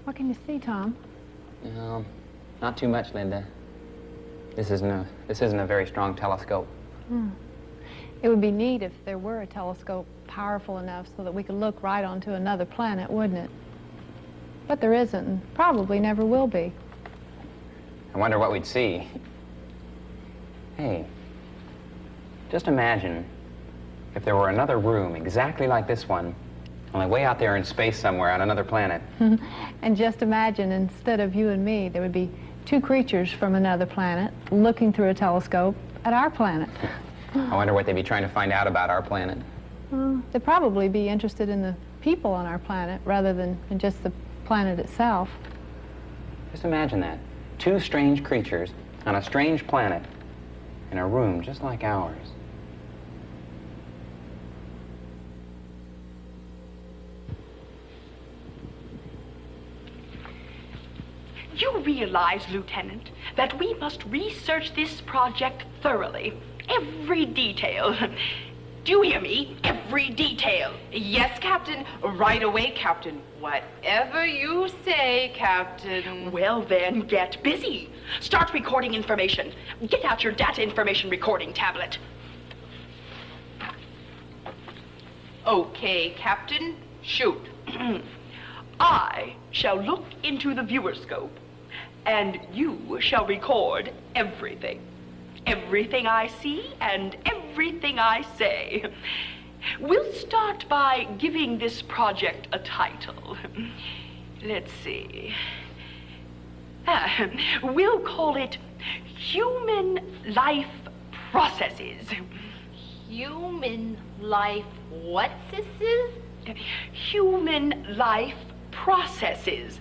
What can you see, Tom? Not too much, Linda. This isn't a very strong telescope. It would be neat if there were a telescope powerful enough so that we could look right onto another planet, wouldn't it? But there isn't, and probably never will be. I wonder what we'd see. Hey, just imagine if there were another room exactly like this one, only way out there in space somewhere on another planet. And just imagine, instead of you and me, there would be two creatures from another planet looking through a telescope at our planet. I wonder what they'd be trying to find out about our planet. They'd probably be interested in the people on our planet rather than in just the planet itself. Just imagine that. Two strange creatures on a strange planet in a room just like ours. You realize, Lieutenant, that we must research this project thoroughly. Every detail. Do you hear me? Every detail. Yes, Captain. Right away, Captain. Whatever you say, Captain. Well, then, get busy. Start recording information. Get out your data information recording tablet. Okay, Captain. Shoot. I shall look into the viewerscope, and you shall record everything. Everything I see and everything I say. We'll start by giving this project a title. Let's see. We'll call it Human Life Processes. Human life what's-this? Human life processes.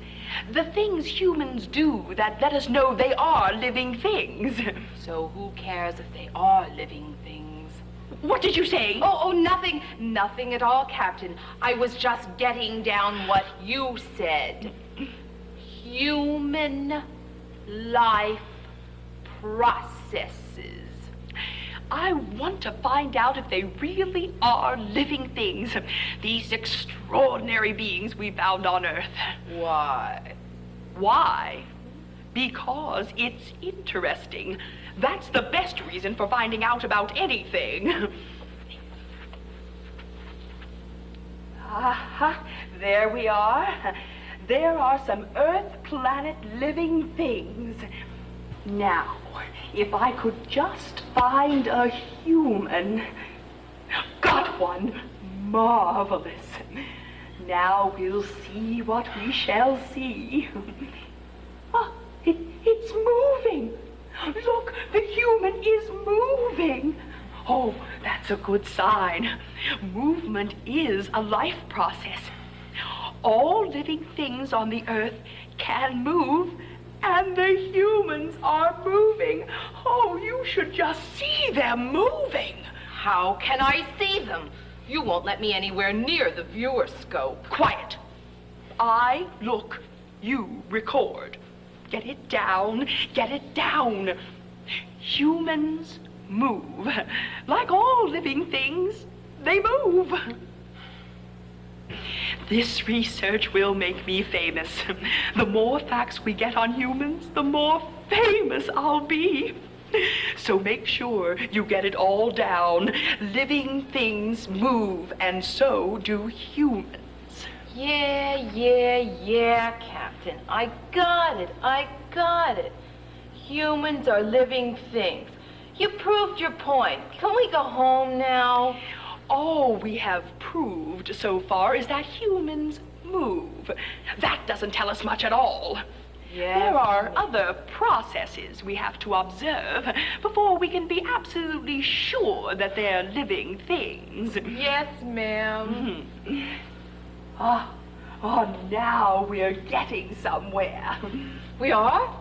The things humans do that let us know they are living things. So who cares if they are living things? What did you say? Oh, nothing. Nothing at all, Captain. I was just getting down what you said. Human life processes. I want to find out if they really are living things, these extraordinary beings we found on Earth. Why? Why? Because it's interesting. That's the best reason for finding out about anything. There we are. There are some Earth planet living things. Now, if I could just find a human. Got one. Marvelous. Now we'll see what we shall see. It's moving. Look, the human is moving. Oh, that's a good sign. Movement is a life process. All living things on the Earth can move, and the humans are moving. Oh, you should just see them moving. How can I see them? You won't let me anywhere near the viewerscope. Quiet. I look, you record. Get it down, get it down. Humans move. Like all living things, they move. This research will make me famous. The more facts we get on humans, the more famous I'll be. So make sure you get it all down. Living things move, and so do humans. Yeah, Captain. I got it. Humans are living things. You proved your point. Can we go home now? All we have proved so far is that humans move. That doesn't tell us much at all. Yes. There are other processes we have to observe before we can be absolutely sure that they're living things. Yes, ma'am. Oh, now we're getting somewhere. We are?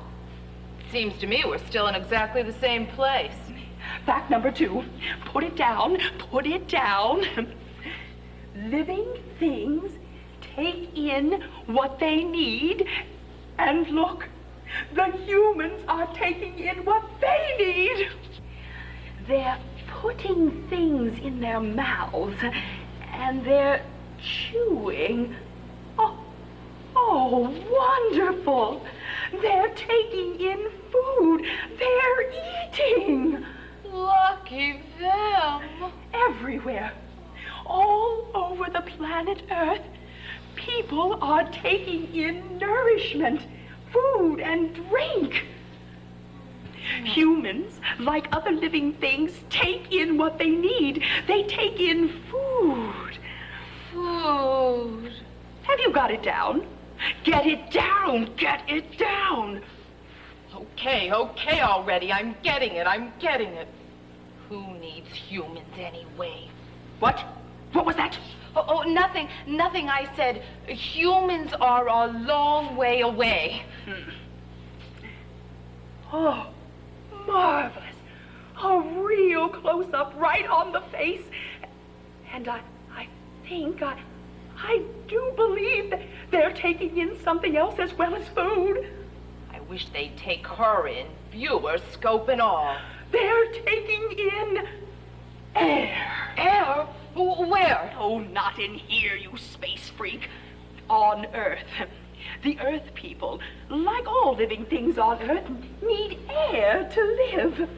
Seems to me we're still in exactly the same place. Fact number 2. Put it down. Put it down. Living things take in what they need, and look, the humans are taking in what they need. They're putting things in their mouths, and they're chewing. Oh, wonderful! They're taking in food. They're eating. Lucky them. Everywhere, all over the planet Earth, people are taking in nourishment, food and drink. Humans, like other living things, take in what they need. They take in food. Food. Have you got it down? Get it down! Get it down! Okay already. I'm getting it. Who needs humans anyway? What? What was that? Oh, nothing. I said humans are a long way away. Oh, marvelous. A real close-up right on the face. And I think I do believe that they're taking in something else as well as food. I wish they'd take her in, viewer, scope and all. They're taking in air. Air? Where? Oh, not in here, you space freak. On Earth. The Earth people, like all living things on Earth, need air to live.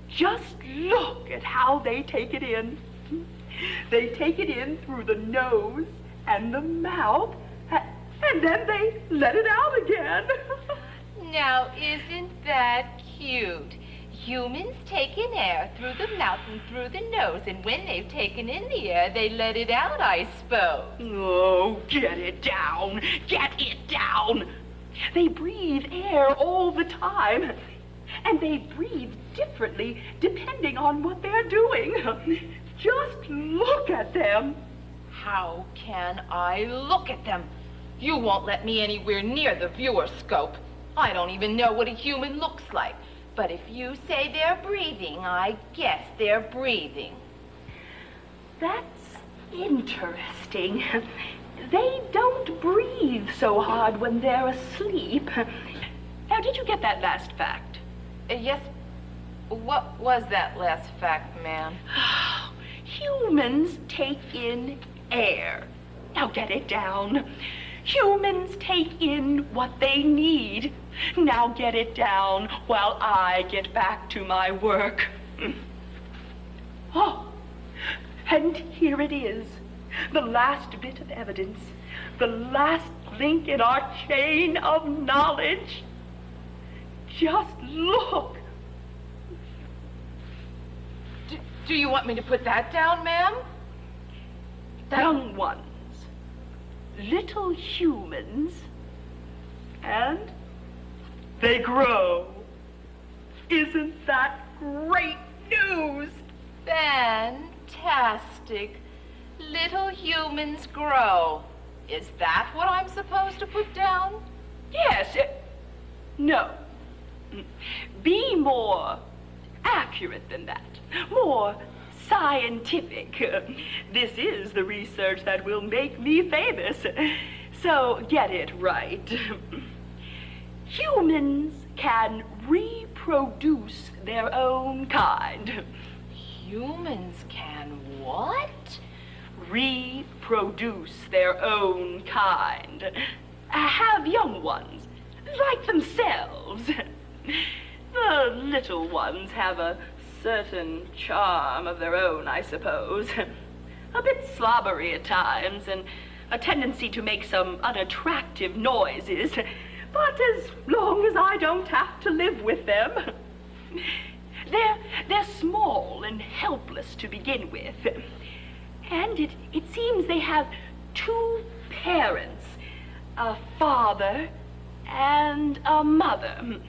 Just look at how they take it in. They take it in through the nose and the mouth, and then they let it out again. Now, isn't that cute? Humans take in air through the mouth and through the nose, and when they've taken in the air, they let it out, I suppose. Oh, get it down. Get it down. They breathe air all the time, and they breathe differently depending on what they're doing. Just look at them. How can I look at them? You won't let me anywhere near the viewer scope. I don't even know what a human looks like. But if you say they're breathing, I guess they're breathing. That's interesting. They don't breathe so hard when they're asleep. Now, did you get that last fact? Yes. What was that last fact, ma'am? Humans take in air. Now get it down. Humans take in what they need. Now get it down while I get back to my work. Oh, and here it is. The last bit of evidence. The last link in our chain of knowledge. Just look. Do you want me to put that down, ma'am? Young ones. Little humans. And they grow. Isn't that great news? Fantastic. Little humans grow. Is that what I'm supposed to put down? Yes. No. Be more accurate than that. More scientific. This is the research that will make me famous. So get it right. Humans can reproduce their own kind. Humans can what? Reproduce their own kind. Have young ones, like themselves. The little ones have a certain charm of their own, I suppose. A bit slobbery at times, and a tendency to make some unattractive noises. But as long as I don't have to live with them. They're small and helpless to begin with. And it seems they have two parents, a father and a mother.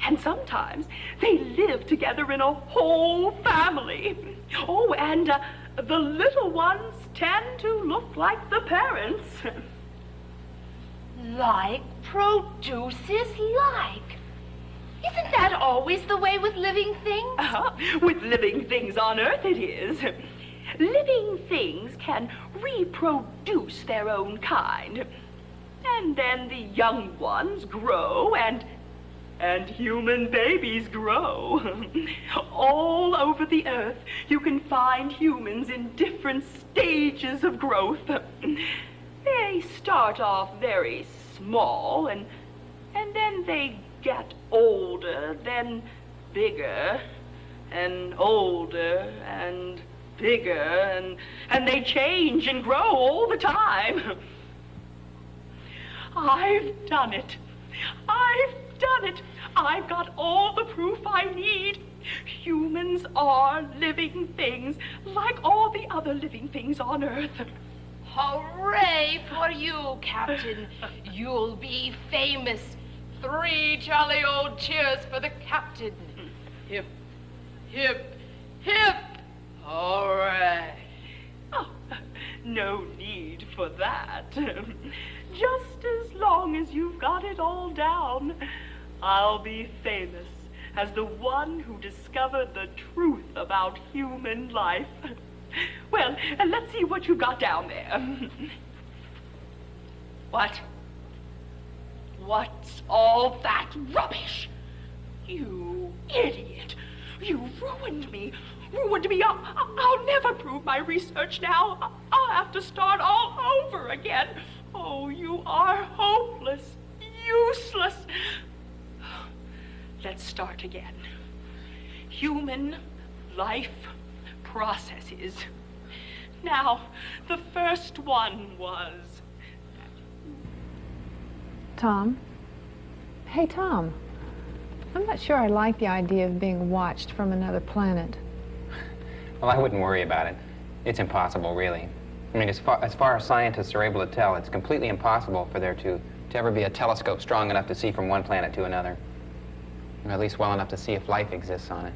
And sometimes they live together in a whole family. Oh, and the little ones tend to look like the parents. Like produces like. Isn't that always the way with living things? With living things on Earth it is. Living things can reproduce their own kind. And then the young ones grow and human babies grow. All over the Earth, you can find humans in different stages of growth. They start off very small, and then they get older, then bigger, and older, and bigger, and they change and grow all the time. I've done it. I've done it. I've got all the proof I need. Humans are living things like all the other living things on Earth. Hooray for you, Captain. You'll be famous. 3 jolly old cheers for the captain. Hip, hip, hip. Hooray. Oh, no need for that. Just as long as you've got it all down, I'll be famous as the one who discovered the truth about human life. Well, let's see what you've got down there. What? What's all that rubbish? You idiot. You ruined me. Ruined me. I'll never prove my research now. I'll have to start all over again. Oh, you are hopeless. Useless. Let's start again. Human life processes. Now, the first one was... Tom? Hey, Tom. I'm not sure I like the idea of being watched from another planet. Well, I wouldn't worry about it. It's impossible, really. I mean, as far as scientists are able to tell, it's completely impossible for there to ever be a telescope strong enough to see from one planet to another. Or at least well enough to see if life exists on it.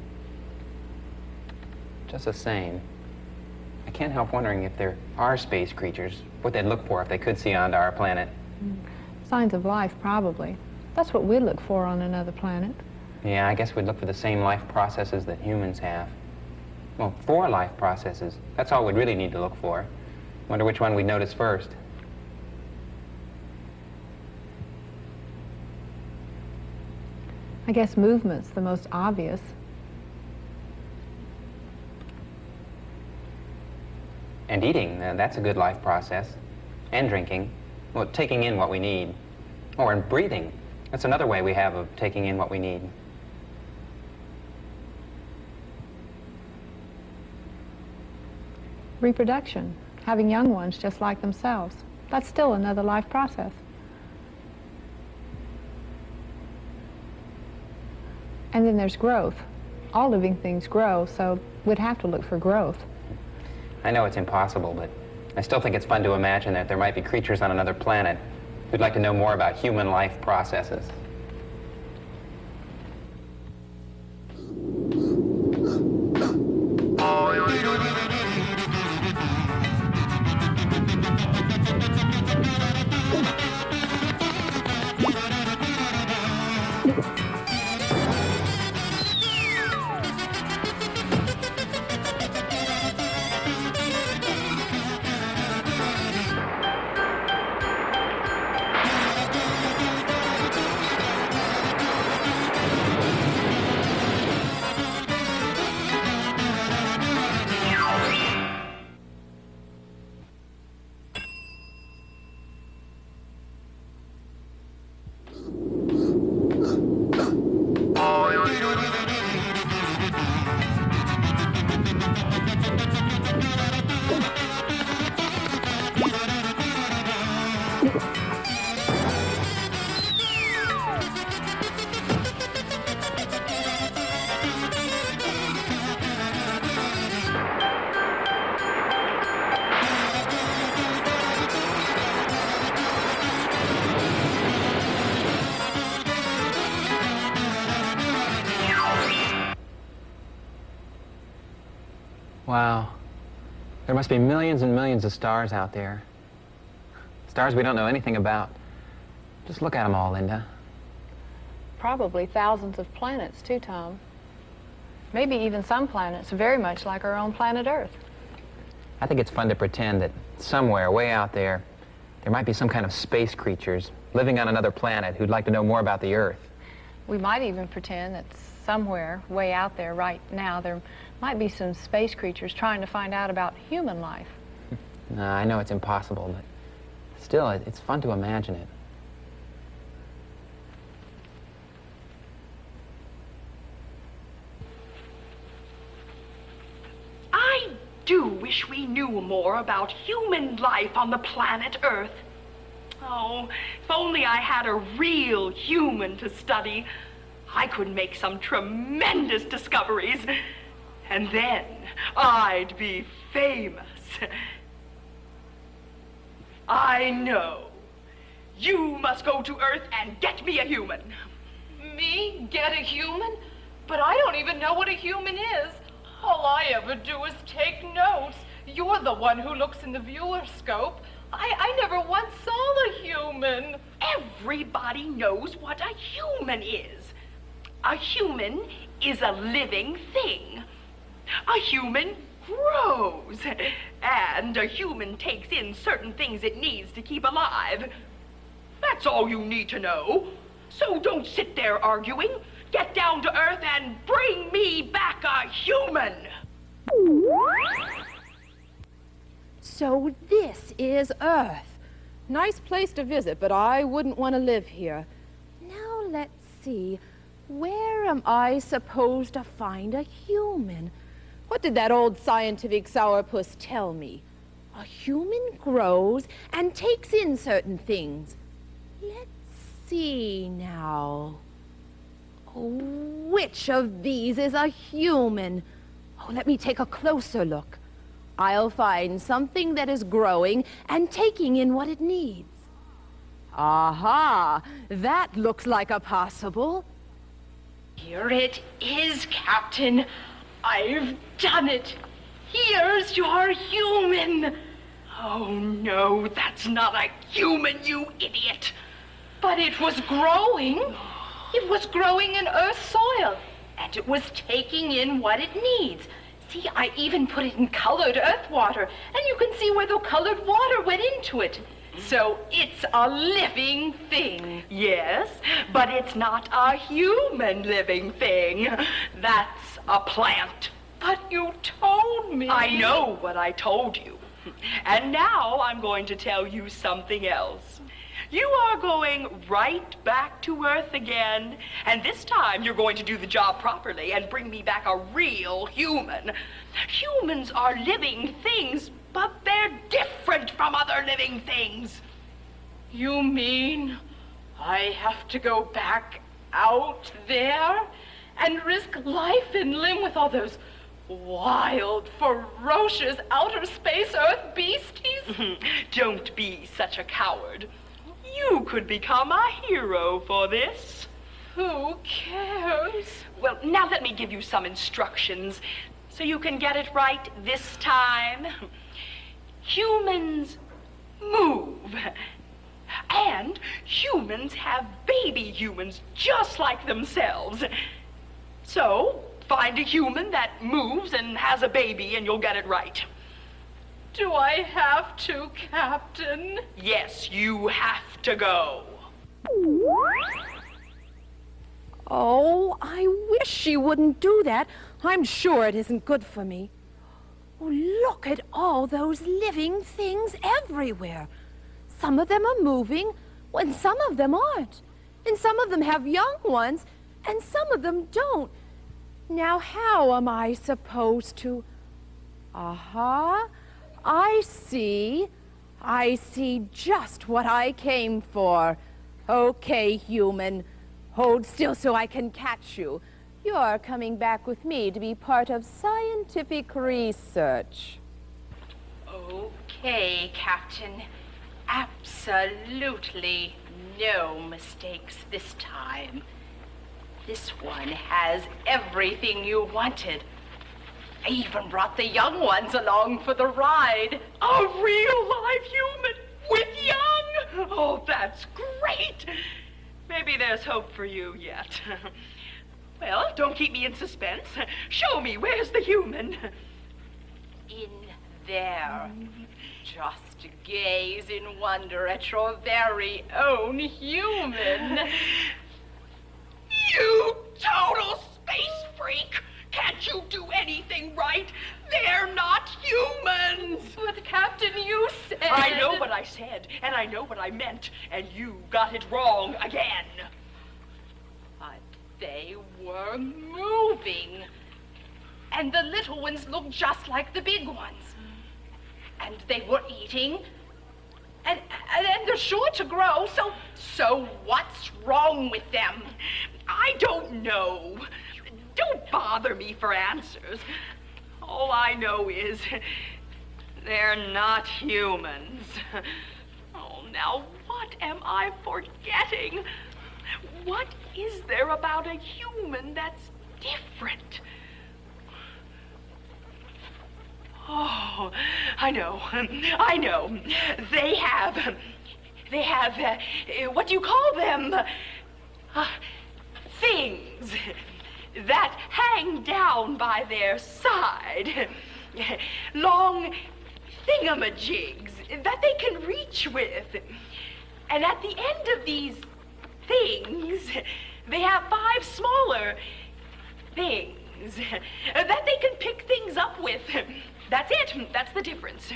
Just the same, I can't help wondering if there are space creatures, what they'd look for if they could see onto our planet. Signs of life, probably. That's what we'd look for on another planet. Yeah, I guess we'd look for the same life processes that humans have. Well, 4 life processes. That's all we'd really need to look for. Wonder which one we'd notice first. I guess movement's the most obvious. And eating, that's a good life process. And drinking. Well, taking in what we need. Oh, and breathing. That's another way we have of taking in what we need. Reproduction, having young ones just like themselves. That's still another life process. And then there's growth. All living things grow, so we'd have to look for growth. I know it's impossible, but I still think it's fun to imagine that there might be creatures on another planet who'd like to know more about human life processes. Wow. must be millions and millions of stars out there. Stars we don't know anything about. Just look at them all, Linda. Probably thousands of planets, too, Tom. Maybe even some planets very much like our own planet Earth. I think it's fun to pretend that somewhere, way out there, there might be some kind of space creatures living on another planet who'd like to know more about the Earth. We might even pretend that somewhere, way out there right now, there might be some space creatures trying to find out about human life. I know it's impossible, but still, it's fun to imagine it. I do wish we knew more about human life on the planet Earth. Oh, if only I had a real human to study, I could make some tremendous discoveries. And then I'd be famous. I know. You must go to Earth and get me a human. Me get a human? But I don't even know what a human is. All I ever do is take notes. You're the one who looks in the viewer scope. I never once saw a human. Everybody knows what a human is. A human is a living thing. A human grows. And a human takes in certain things it needs to keep alive. That's all you need to know. So don't sit there arguing. Get down to Earth and bring me back a human. So this is Earth. Nice place to visit, but I wouldn't want to live here. Now let's see. Where am I supposed to find a human? What did that old scientific sourpuss tell me? A human grows and takes in certain things. Let's see now. Which of these is a human? Oh, let me take a closer look. I'll find something that is growing and taking in what it needs. Aha! That looks like a possible. Here it is, Captain. I've done it. Here's your human. Oh, no, that's not a human, you idiot. But it was growing. It was growing in Earth's soil. And it was taking in what it needs. See, I even put it in colored earth water. And you can see where the colored water went into it. So it's a living thing. Yes, but it's not a human living thing. That's a plant. But you told me. I know what I told you. And now I'm going to tell you something else. You are going right back to Earth again, and this time you're going to do the job properly and bring me back a real human. Humans are living things, but they're different from other living things. You mean I have to go back out there and risk life and limb with all those wild, ferocious, outer space Earth beasties? Don't be such a coward. You could become a hero for this. Who cares? Well, now let me give you some instructions so you can get it right this time. Humans move. And humans have baby humans just like themselves. So, find a human that moves and has a baby and you'll get it right. Do I have to, Captain? Yes, you have to go. Oh, I wish she wouldn't do that. I'm sure it isn't good for me. Oh, look at all those living things everywhere. Some of them are moving, and some of them aren't. And some of them have young ones, and some of them don't. Now, how am I supposed to... Aha, I see. I see just what I came for. Okay, human. Hold still so I can catch you. You're coming back with me to be part of scientific research. Okay, Captain. Absolutely no mistakes this time. This one has everything you wanted. They even brought the young ones along for the ride. A real live human with young. Oh, that's great. Maybe there's hope for you yet. Well, don't keep me in suspense. Show me, where's the human? In there. Just gaze in wonder at your very own human. You total space freak! Can't you do anything right? They're not humans! But, Captain, you said... I know what I said, and I know what I meant, and you got it wrong again. But they were moving. And the little ones looked just like the big ones. And they were eating. And they're sure to grow, so what's wrong with them? I don't know. Don't bother me for answers. All I know is they're not humans. Oh, now what am I forgetting? What is there about a human that's different? Oh, I know. They have, what do you call them? Things that hang down by their side. Long thingamajigs that they can reach with. And at the end of these things, they have 5 smaller things that they can pick things up with. That's it. That's the difference.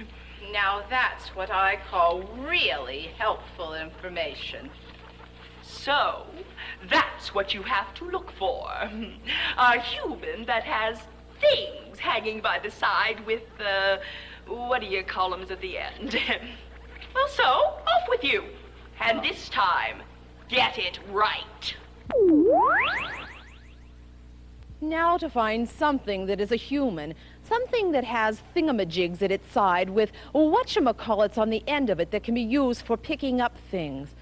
Now that's what I call really helpful information. So, that's what you have to look for. A human that has things hanging by the side with, what do you call them at the end? Well, so, off with you. And this time, get it right. Now to find something that is a human, something that has thingamajigs at its side with whatchamacallits on the end of it that can be used for picking up things.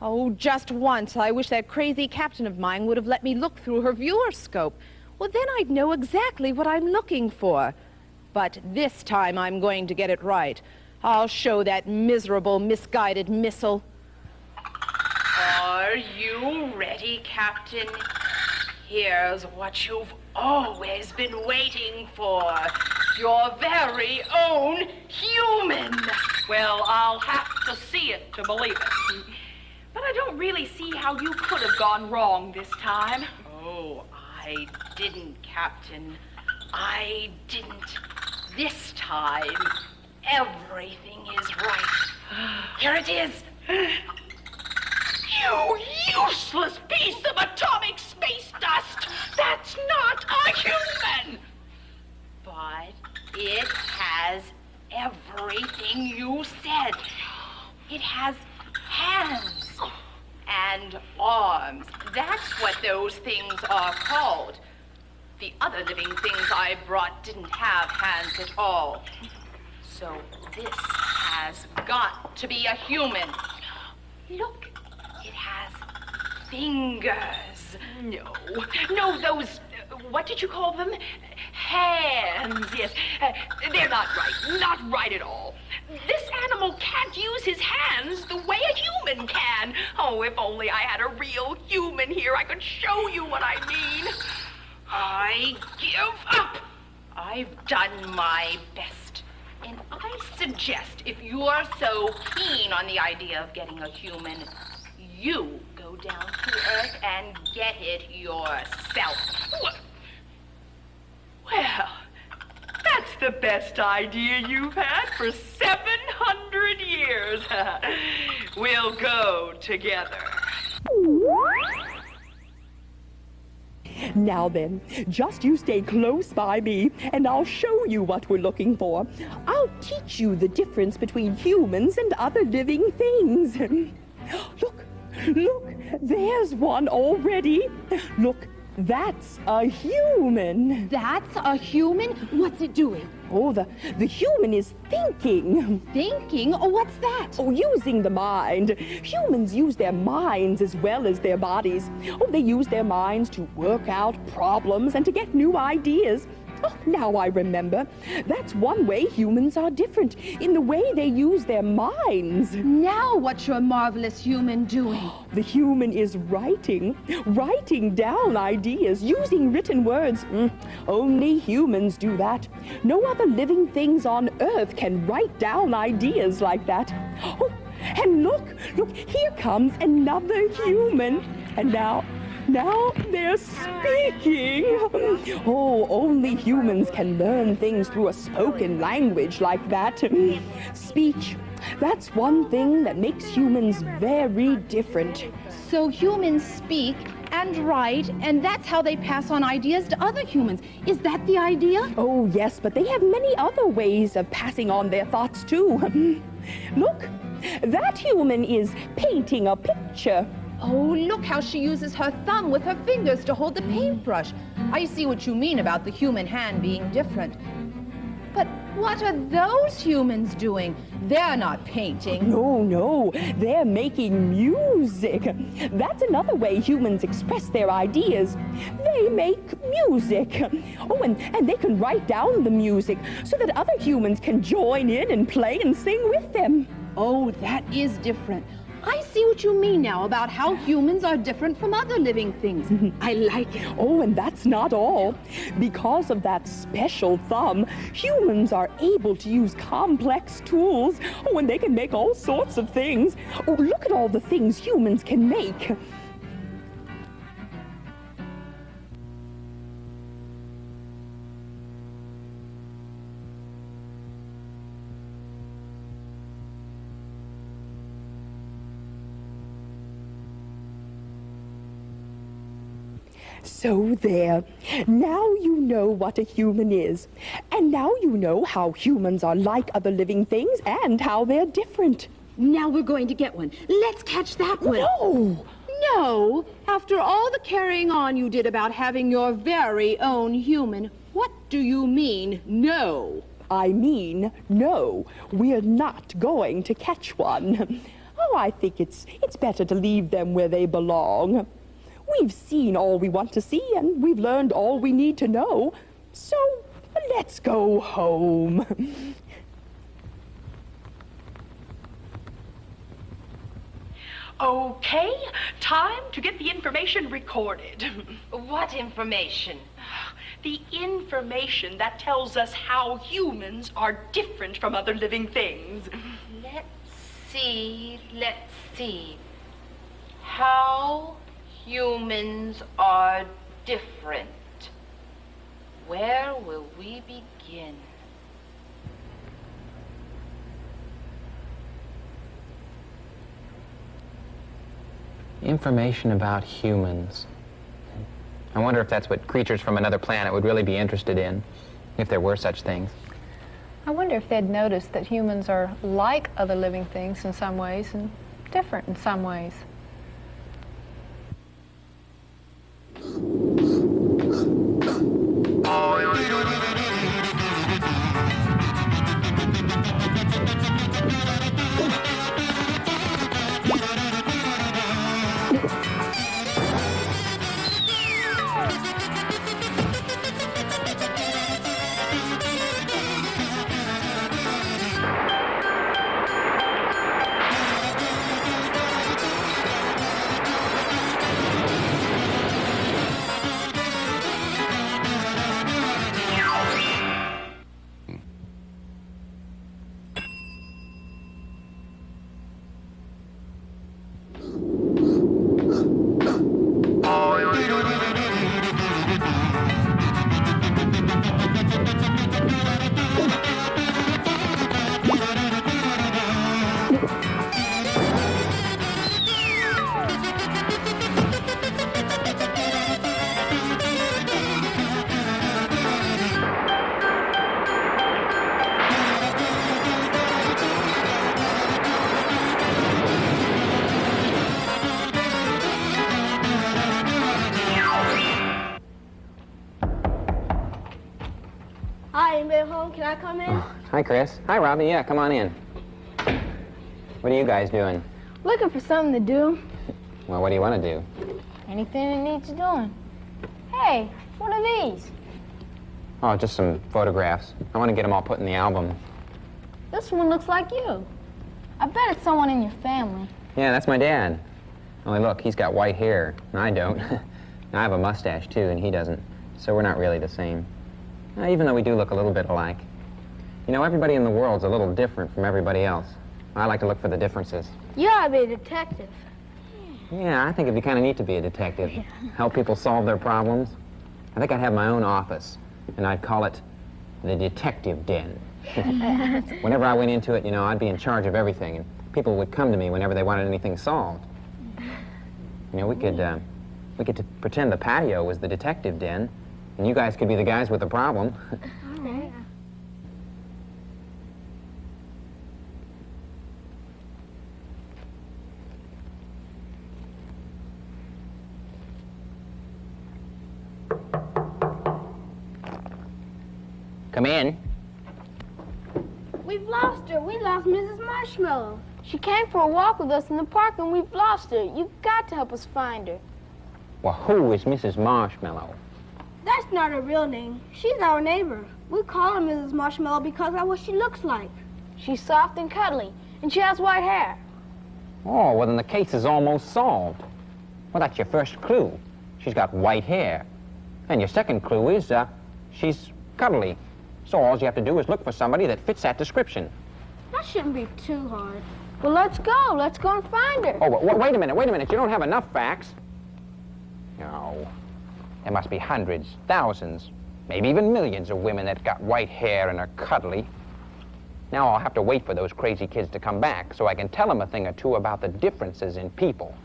Oh, just once I wish that crazy captain of mine would have let me look through her viewer scope. Well, then I'd know exactly what I'm looking for. But this time I'm going to get it right. I'll show that miserable, misguided missile. Are you ready, Captain? Here's what you've always been waiting for. Your very own human. Well, I'll have to see it to believe it. But I don't really see how you could have gone wrong this time. Oh, I didn't, Captain. I didn't. This time, everything is right. Here it is. You useless piece of atomic space dust! That's not a human! But it has everything you said. It has hands and arms. That's what those things are called. The other living things I brought didn't have hands at all. So this has got to be a human. Look, it has fingers. No, those, what did you call them? Hands, yes. They're not right at all. This animal can't use his hands the way a human can. Oh, if only I had a real human here, I could show you what I mean. I give up. I've done my best. And I suggest, if you are so keen on the idea of getting a human, you go down to Earth and get it yourself. Well, that's the best idea you've had for 700 years. We'll go together. Now then, just you stay close by me, and I'll show you what we're looking for. I'll teach you the difference between humans and other living things. Look, there's one already. Look, that's a human. That's a human? What's it doing? Oh, the human is thinking. Thinking? Oh, what's that? Oh, using the mind. Humans use their minds as well as their bodies. Oh, they use their minds to work out problems and to get new ideas. Oh, now I remember. That's one way humans are different, in the way they use their minds. Now what's your marvelous human doing? The human is writing down ideas, using written words. Only humans do that. No other living things on Earth can write down ideas like that. Oh, and look, here comes another human. And now they're speaking. Oh, only humans can learn things through a spoken language like that. Speech, that's one thing that makes humans very different. So humans speak and write, and that's how they pass on ideas to other humans. Is that the idea? Oh, yes, but they have many other ways of passing on their thoughts, too. Look, that human is painting a picture. Oh, look how she uses her thumb with her fingers to hold the paintbrush. I see what you mean about the human hand being different. But what are those humans doing? They're not painting. No, they're making music. That's another way humans express their ideas. They make music. Oh, and they can write down the music so that other humans can join in and play and sing with them. Oh, that is different. I see what you mean now about how humans are different from other living things. I like it. Oh, and that's not all. Because of that special thumb, humans are able to use complex tools. Oh, and they can make all sorts of things. Oh, look at all the things humans can make. So there. Now you know what a human is. And now you know how humans are like other living things and how they're different. Now we're going to get one. Let's catch that one. No! No. After all the carrying on you did about having your very own human, what do you mean, no? I mean, no, we're not going to catch one. Oh, I think it's better to leave them where they belong. We've seen all we want to see, and we've learned all we need to know. So, let's go home. Okay, time to get the information recorded. What information? The information that tells us how humans are different from other living things. Let's see. How humans are different. Where will we begin? Information about humans. I wonder if that's what creatures from another planet would really be interested in, if there were such things. I wonder if they'd notice that humans are like other living things in some ways and different in some ways. Can I come in? Oh, hi, Chris. Hi, Robbie. Yeah, come on in. What are you guys doing? Looking for something to do. Well, what do you want to do? Anything that needs doing. Hey, what are these? Oh, just some photographs. I want to get them all put in the album. This one looks like you. I bet it's someone in your family. Yeah, that's my dad. Only look, he's got white hair, and I don't. I have a mustache, too, and he doesn't. So we're not really the same. Even though we do look a little bit alike. You know, everybody in the world's a little different from everybody else. I like to look for the differences. You ought to be a detective. Yeah, I think it'd be kind of neat to be a detective. Help people solve their problems. I think I'd have my own office, and I'd call it the Detective Den. Whenever I went into it, you know, I'd be in charge of everything, and people would come to me whenever they wanted anything solved. You know, we could pretend the patio was the detective den, and you guys could be the guys with the problem. Okay. Come in. We've lost her. We lost Mrs. Marshmallow. She came for a walk with us in the park and we've lost her. You've got to help us find her. Well, who is Mrs. Marshmallow? That's not her real name. She's our neighbor. We call her Mrs. Marshmallow because that's what she looks like. She's soft and cuddly, and she has white hair. Oh, well, then the case is almost solved. Well, that's your first clue. She's got white hair. And your second clue is, she's cuddly. So all you have to do is look for somebody that fits that description. That shouldn't be too hard. Well, let's go. Let's go and find her. Oh, wait a minute. You don't have enough facts. No. There must be hundreds, thousands, maybe even millions of women that got white hair and are cuddly. Now I'll have to wait for those crazy kids to come back so I can tell them a thing or two about the differences in people.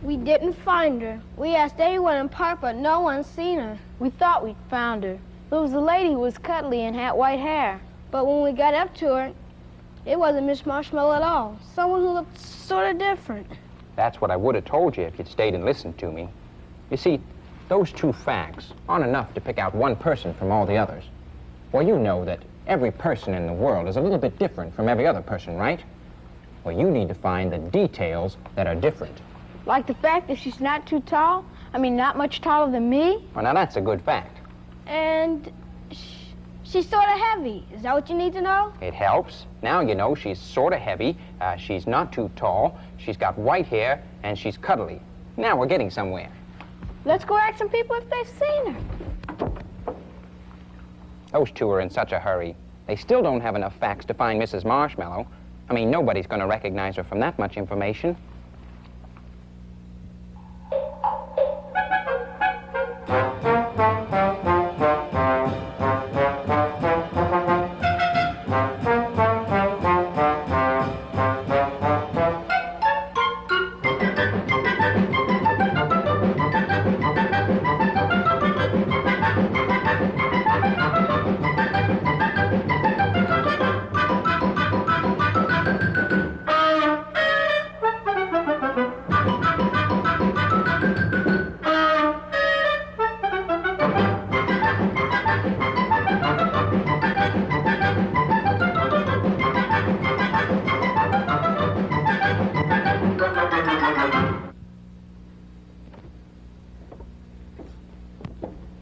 We didn't find her. We asked everyone in the park, but no one's seen her. We thought we'd found her. It was a lady who was cuddly and had white hair. But when we got up to her, it wasn't Miss Marshmallow at all. Someone who looked sort of different. That's what I would have told you if you'd stayed and listened to me. You see, those two facts aren't enough to pick out one person from all the others. Well, you know that every person in the world is a little bit different from every other person, right? Well, you need to find the details that are different. Like the fact that she's not too tall. I mean, not much taller than me. Well, now that's a good fact. And she's sort of heavy. Is that what you need to know? It helps. Now you know she's sort of heavy, she's not too tall, she's got white hair, and she's cuddly. Now we're getting somewhere. Let's go ask some people if they've seen her. Those two are in such a hurry. They still don't have enough facts to find Mrs. Marshmallow. I mean, nobody's going to recognize her from that much information.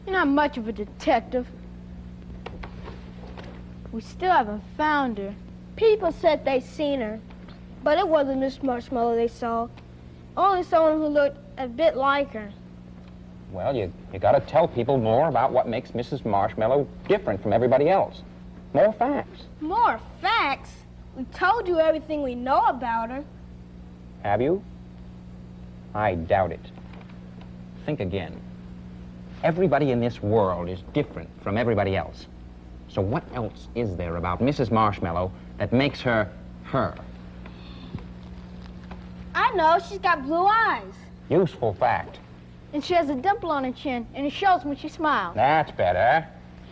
You're not much of a detective. We still haven't found her. People said they seen her, but it wasn't Miss Marshmallow they saw. Only someone who looked a bit like her. Well, you got to tell people more about what makes Mrs. Marshmallow different from everybody else. More facts. More facts? We told you everything we know about her. Have you? I doubt it. Think again. Everybody in this world is different from everybody else. So what else is there about Mrs. Marshmallow that makes her her? I know, she's got blue eyes. Useful fact. And she has a dimple on her chin, and it shows when she smiles. That's better.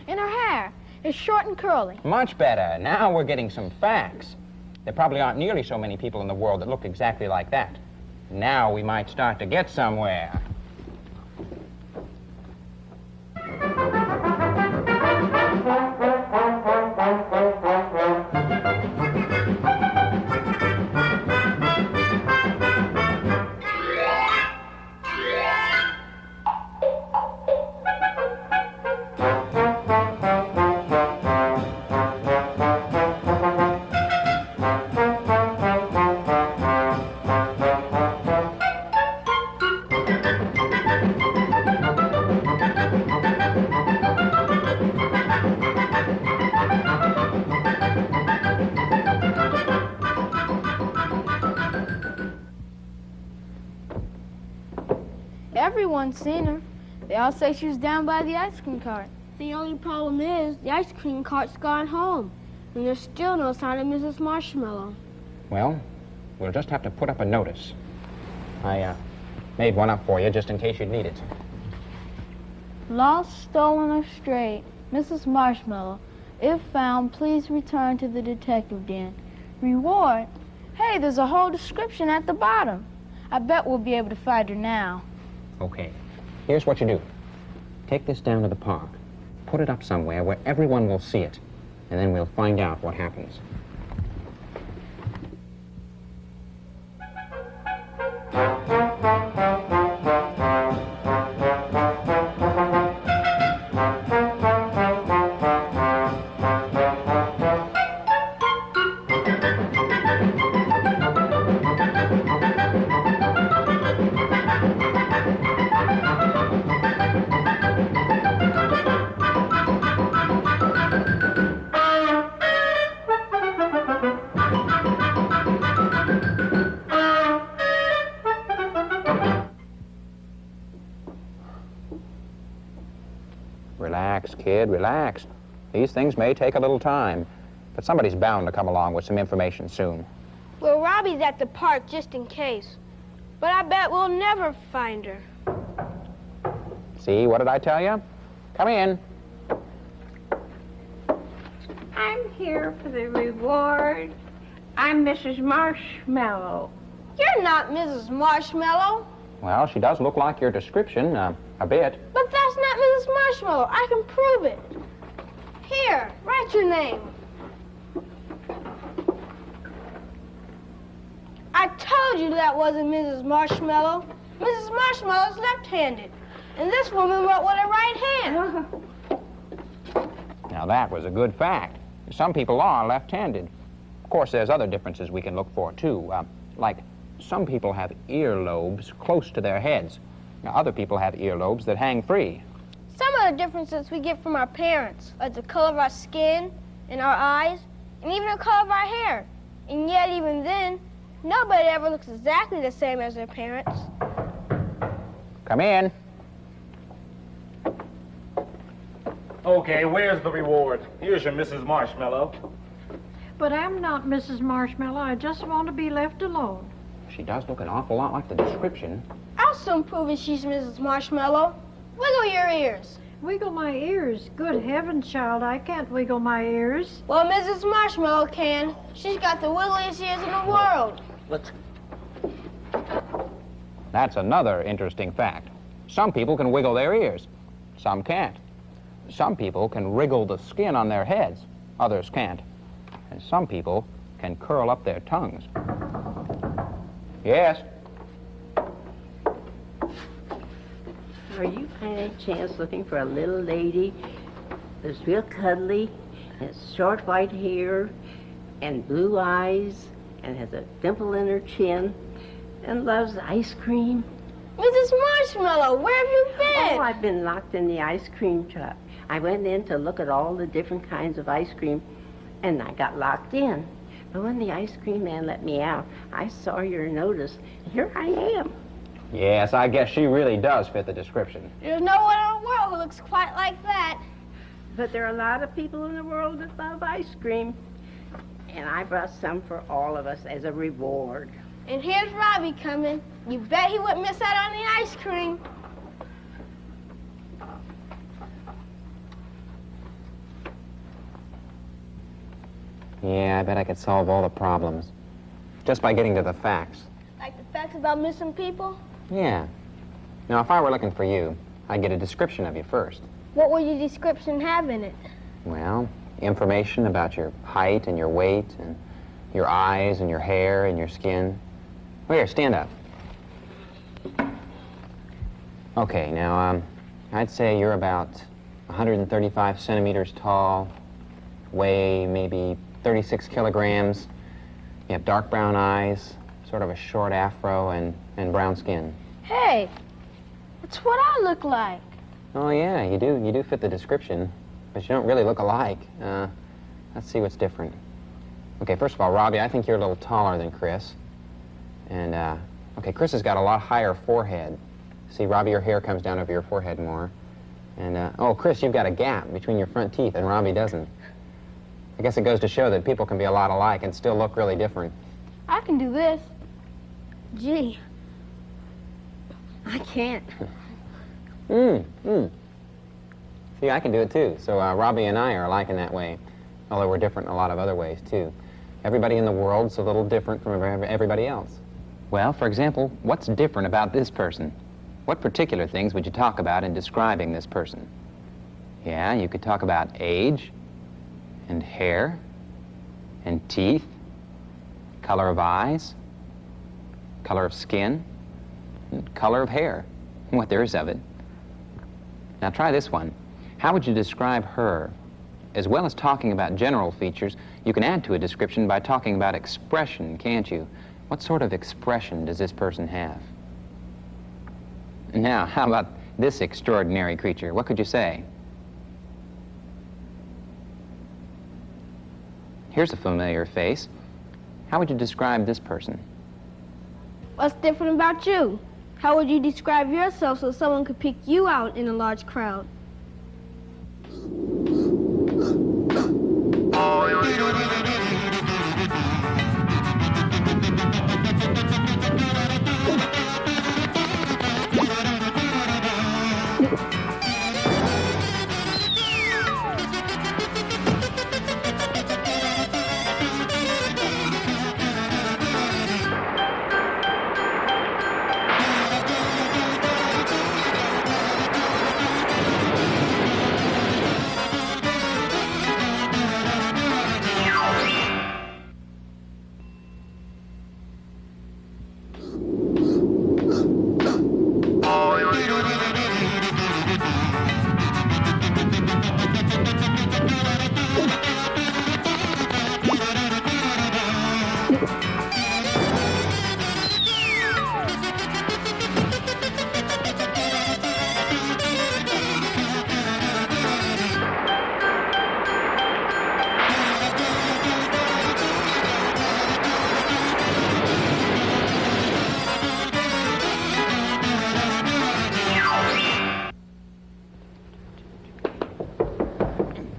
And her hair is short and curly. Much better. Now we're getting some facts. There probably aren't nearly so many people in the world that look exactly like that. Now we might start to get somewhere. Everyone's seen her. They all say she was down by the ice cream cart. The only problem is the ice cream cart's gone home, and there's still no sign of Mrs. Marshmallow. Well, we'll just have to put up a notice. I made one up for you just in case you'd need it. Lost, stolen, or strayed, Mrs. Marshmallow. If found, please return to the detective den. Reward? Hey, there's a whole description at the bottom. I bet we'll be able to find her now. Okay, here's what you do. Take this down to the park. Put it up somewhere where everyone will see it, and then we'll find out what happens. Relax, kid, relax. These things may take a little time, but somebody's bound to come along with some information soon. Well, Robbie's at the park just in case. But I bet we'll never find her. See, what did I tell you? Come in. I'm here for the reward. I'm Mrs. Marshmallow. You're not Mrs. Marshmallow. Well, she does look like your description, a bit. But that's not Mrs. Marshmallow. I can prove it. Here, write your name. I told you that wasn't Mrs. Marshmallow. Mrs. Marshmallow's left-handed. And this woman wrote with her right hand. Now, that was a good fact. Some people are left-handed. Of course, there's other differences we can look for, too. Like, some people have earlobes close to their heads. Now, other people have earlobes that hang free. Some of the differences we get from our parents, like the color of our skin and our eyes, and even the color of our hair. And yet, even then, nobody ever looks exactly the same as their parents. Come in. Okay, where's the reward? Here's your Mrs. Marshmallow. But I'm not Mrs. Marshmallow. I just want to be left alone. She does look an awful lot like the description. I'll soon prove that she's Mrs. Marshmallow. Wiggle your ears. Wiggle my ears. Good heavens, child, I can't wiggle my ears. Well, Mrs. Marshmallow can. She's got the wiggliest ears in the world. Let's... That's another interesting fact. Some people can wiggle their ears. Some can't. Some people can wriggle the skin on their heads. Others can't. And some people can curl up their tongues. Yes? Are you by any chance looking for a little lady that's real cuddly, and has short white hair, and blue eyes, and has a dimple in her chin, and loves ice cream. Mrs. Marshmallow, where have you been? Oh, I've been locked in the ice cream truck. I went in to look at all the different kinds of ice cream, and I got locked in. But when the ice cream man let me out, I saw your notice. Here I am. Yes, I guess she really does fit the description. There's no one in the world who looks quite like that. But there are a lot of people in the world that love ice cream. And I brought some for all of us as a reward. And here's Robbie coming. You bet he wouldn't miss out on the ice cream. Yeah, I bet I could solve all the problems. Just by getting to the facts. Like the facts about missing people? Yeah. Now, if I were looking for you, I'd get a description of you first. What would your description have in it? Well, information about your height and your weight and your eyes and your hair and your skin. Well, here, stand up. Okay, now, I'd say you're about 135 centimeters tall, weigh maybe 36 kilograms. You have dark brown eyes, sort of a short afro, and brown skin. Hey, that's what I look like. Oh, yeah, you do fit the description, but you don't really look alike. Let's see what's different. Okay, first of all, Robbie, I think you're a little taller than Chris. And, okay, Chris has got a lot higher forehead. See, Robbie, your hair comes down over your forehead more. And, oh, Chris, you've got a gap between your front teeth, and Robbie doesn't. I guess it goes to show that people can be a lot alike and still look really different. I can do this. Gee, I can't. See, I can do it, too. So, Robbie and I are alike in that way, although we're different in a lot of other ways, too. Everybody in the world's a little different from everybody else. Well, for example, what's different about this person? What particular things would you talk about in describing this person? Yeah, you could talk about age, and hair, and teeth, color of eyes, color of skin, and color of hair, what there is of it. Now try this one. How would you describe her? As well as talking about general features, you can add to a description by talking about expression, can't you? What sort of expression does this person have? Now, how about this extraordinary creature? What could you say? Here's a familiar face. How would you describe this person? What's different about you? How would you describe yourself so someone could pick you out in a large crowd?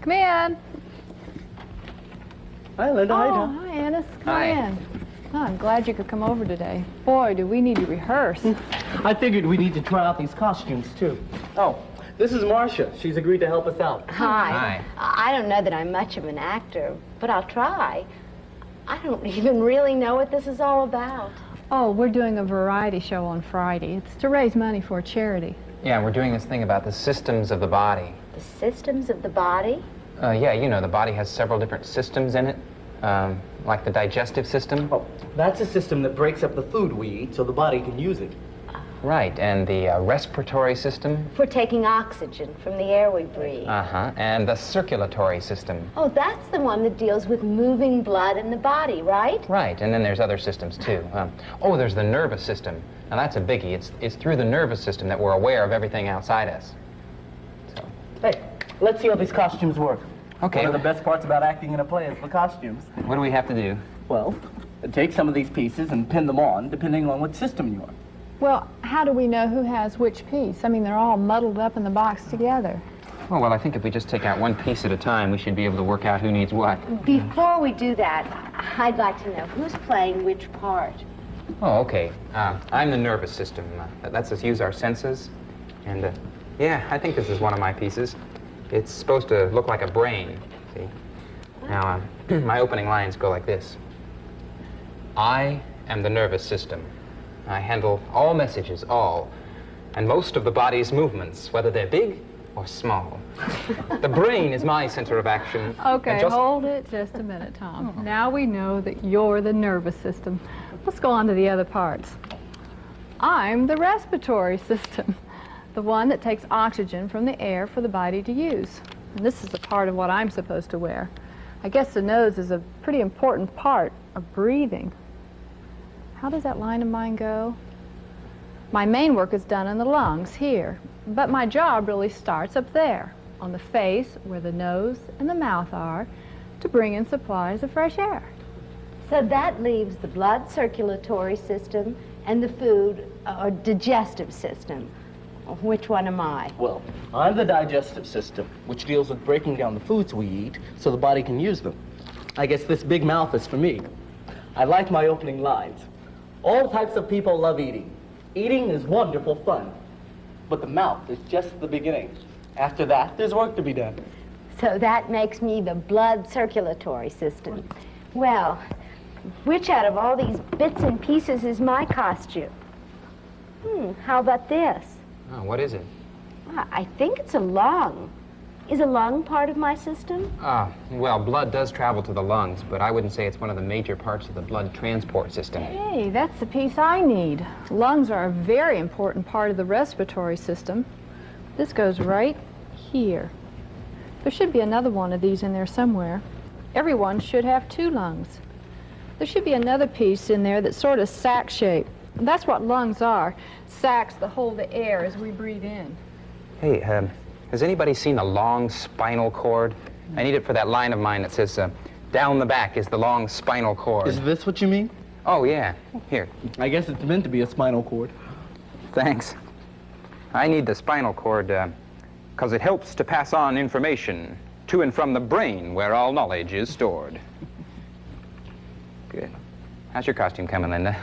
Come in. Hi, Linda. Hi, Oh, Tom. hi, Annis. Come Hi. in. Oh, I'm glad you could come over today. Boy, do we need to rehearse. I figured we need to try out these costumes, too. Oh, this is Marcia. She's agreed to help us out. Hi. I don't know that I'm much of an actor, but I'll try. I don't even really know what this is all about. Oh, we're doing a variety show on Friday. It's to raise money for a charity. Yeah, we're doing this thing about the systems of the body. The systems of the body? Yeah, you know, the body has several different systems in it, like the digestive system. Oh, that's a system that breaks up the food we eat so the body can use it. Right, and the respiratory system? For taking oxygen from the air we breathe. Uh-huh, and the circulatory system? Oh, that's the one that deals with moving blood in the body, right? Right, and then there's other systems too. Oh, there's the nervous system. Now that's a biggie. It's through the nervous system that we're aware of everything outside us. So. Hey, let's see how these costumes work. Okay. One of the best parts about acting in a play is the costumes. What do we have to do? Well, take some of these pieces and pin them on, depending on what system you are. Well, how do we know who has which piece? I mean, they're all muddled up in the box together. Oh, well, I think if we just take out one piece at a time, we should be able to work out who needs what. Before we do that, I'd like to know who's playing which part. Oh, okay. I'm the nervous system. That lets us use our senses. And, yeah, I think this is one of my pieces. It's supposed to look like a brain, see? Now, my opening lines go like this. I am the nervous system. I handle all messages, and most of the body's movements, whether they're big or small. The brain is my center of action. Okay, hold it just a minute, Tom. Now we know that you're the nervous system. Let's go on to the other parts. I'm the respiratory system, the one that takes oxygen from the air for the body to use. And this is the part of what I'm supposed to wear. I guess the nose is a pretty important part of breathing. How does that line of mine go? My main work is done in the lungs here, but my job really starts up there, on the face where the nose and the mouth are, to bring in supplies of fresh air. So that leaves the blood circulatory system and the food or digestive system. Which one am I? Well, I'm the digestive system, which deals with breaking down the foods we eat so the body can use them. I guess this big mouth is for me. I like my opening lines. All types of people love eating. Eating is wonderful fun. But the mouth is just the beginning. After that, there's work to be done. So that makes me the blood circulatory system. Well, which out of all these bits and pieces is my costume? How about this? Oh, what is it? I think it's a lung. Is a lung part of my system? Well, blood does travel to the lungs, but I wouldn't say it's one of the major parts of the blood transport system. Hey, that's the piece I need. Lungs are a very important part of the respiratory system. This goes right here. There should be another one of these in there somewhere. Everyone should have 2 lungs. There should be another piece in there that's sort of sac-shaped. That's what lungs are, sacs that hold the air as we breathe in. Hey, has anybody seen a long spinal cord? I need it for that line of mine that says, down the back is the long spinal cord. Is this what you mean? Oh, yeah. Here. I guess it's meant to be a spinal cord. Thanks. I need the spinal cord because it helps to pass on information to and from the brain where all knowledge is stored. Good. How's your costume coming, Linda?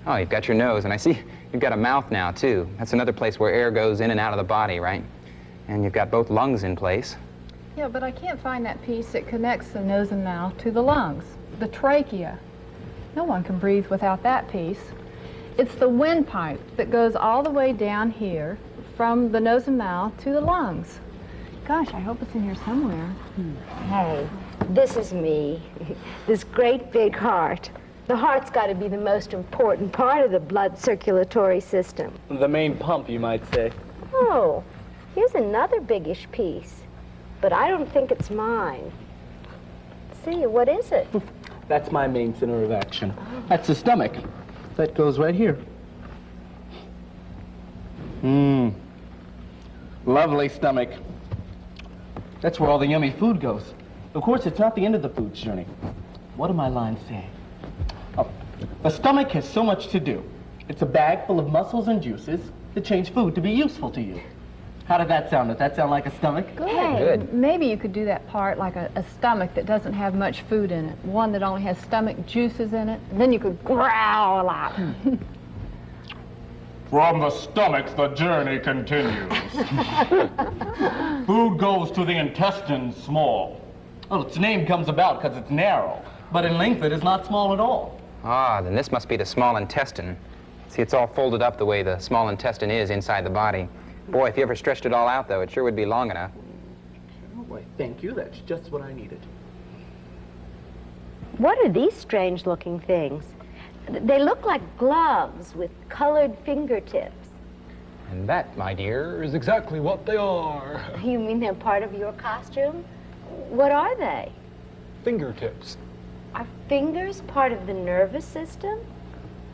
Oh, you've got your nose, and I see you've got a mouth now, too. That's another place where air goes in and out of the body, right? And you've got both lungs in place. Yeah, but I can't find that piece that connects the nose and mouth to the lungs, the trachea. No one can breathe without that piece. It's the windpipe that goes all the way down here from the nose and mouth to the lungs. Gosh, I hope it's in here somewhere. Hey, this is me, this great big heart. The heart's got to be the most important part of the blood circulatory system. The main pump, you might say. Oh, here's another biggish piece, but I don't think it's mine. See, what is it? That's my main center of action. That's the stomach. That goes right here. Lovely stomach. That's where all the yummy food goes. Of course, it's not the end of the food's journey. What do my lines say? Oh, the stomach has so much to do. It's a bag full of muscles and juices that change food to be useful to you. How did that sound? Does that sound like a stomach? Good. Hey, good. Maybe you could do that part like a stomach that doesn't have much food in it. One that only has stomach juices in it. And then you could growl a lot. From the stomach, the journey continues. Food goes to the intestines small. Well, its name comes about because it's narrow, but in length it is not small at all. Ah, then this must be the small intestine. See, it's all folded up the way the small intestine is inside the body. Boy, if you ever stretched it all out, though, it sure would be long enough. Oh, boy, thank you. That's just what I needed. What are these strange-looking things? They look like gloves with colored fingertips. And that, my dear, is exactly what they are. You mean they're part of your costume? What are they? Fingertips. Are fingers part of the nervous system?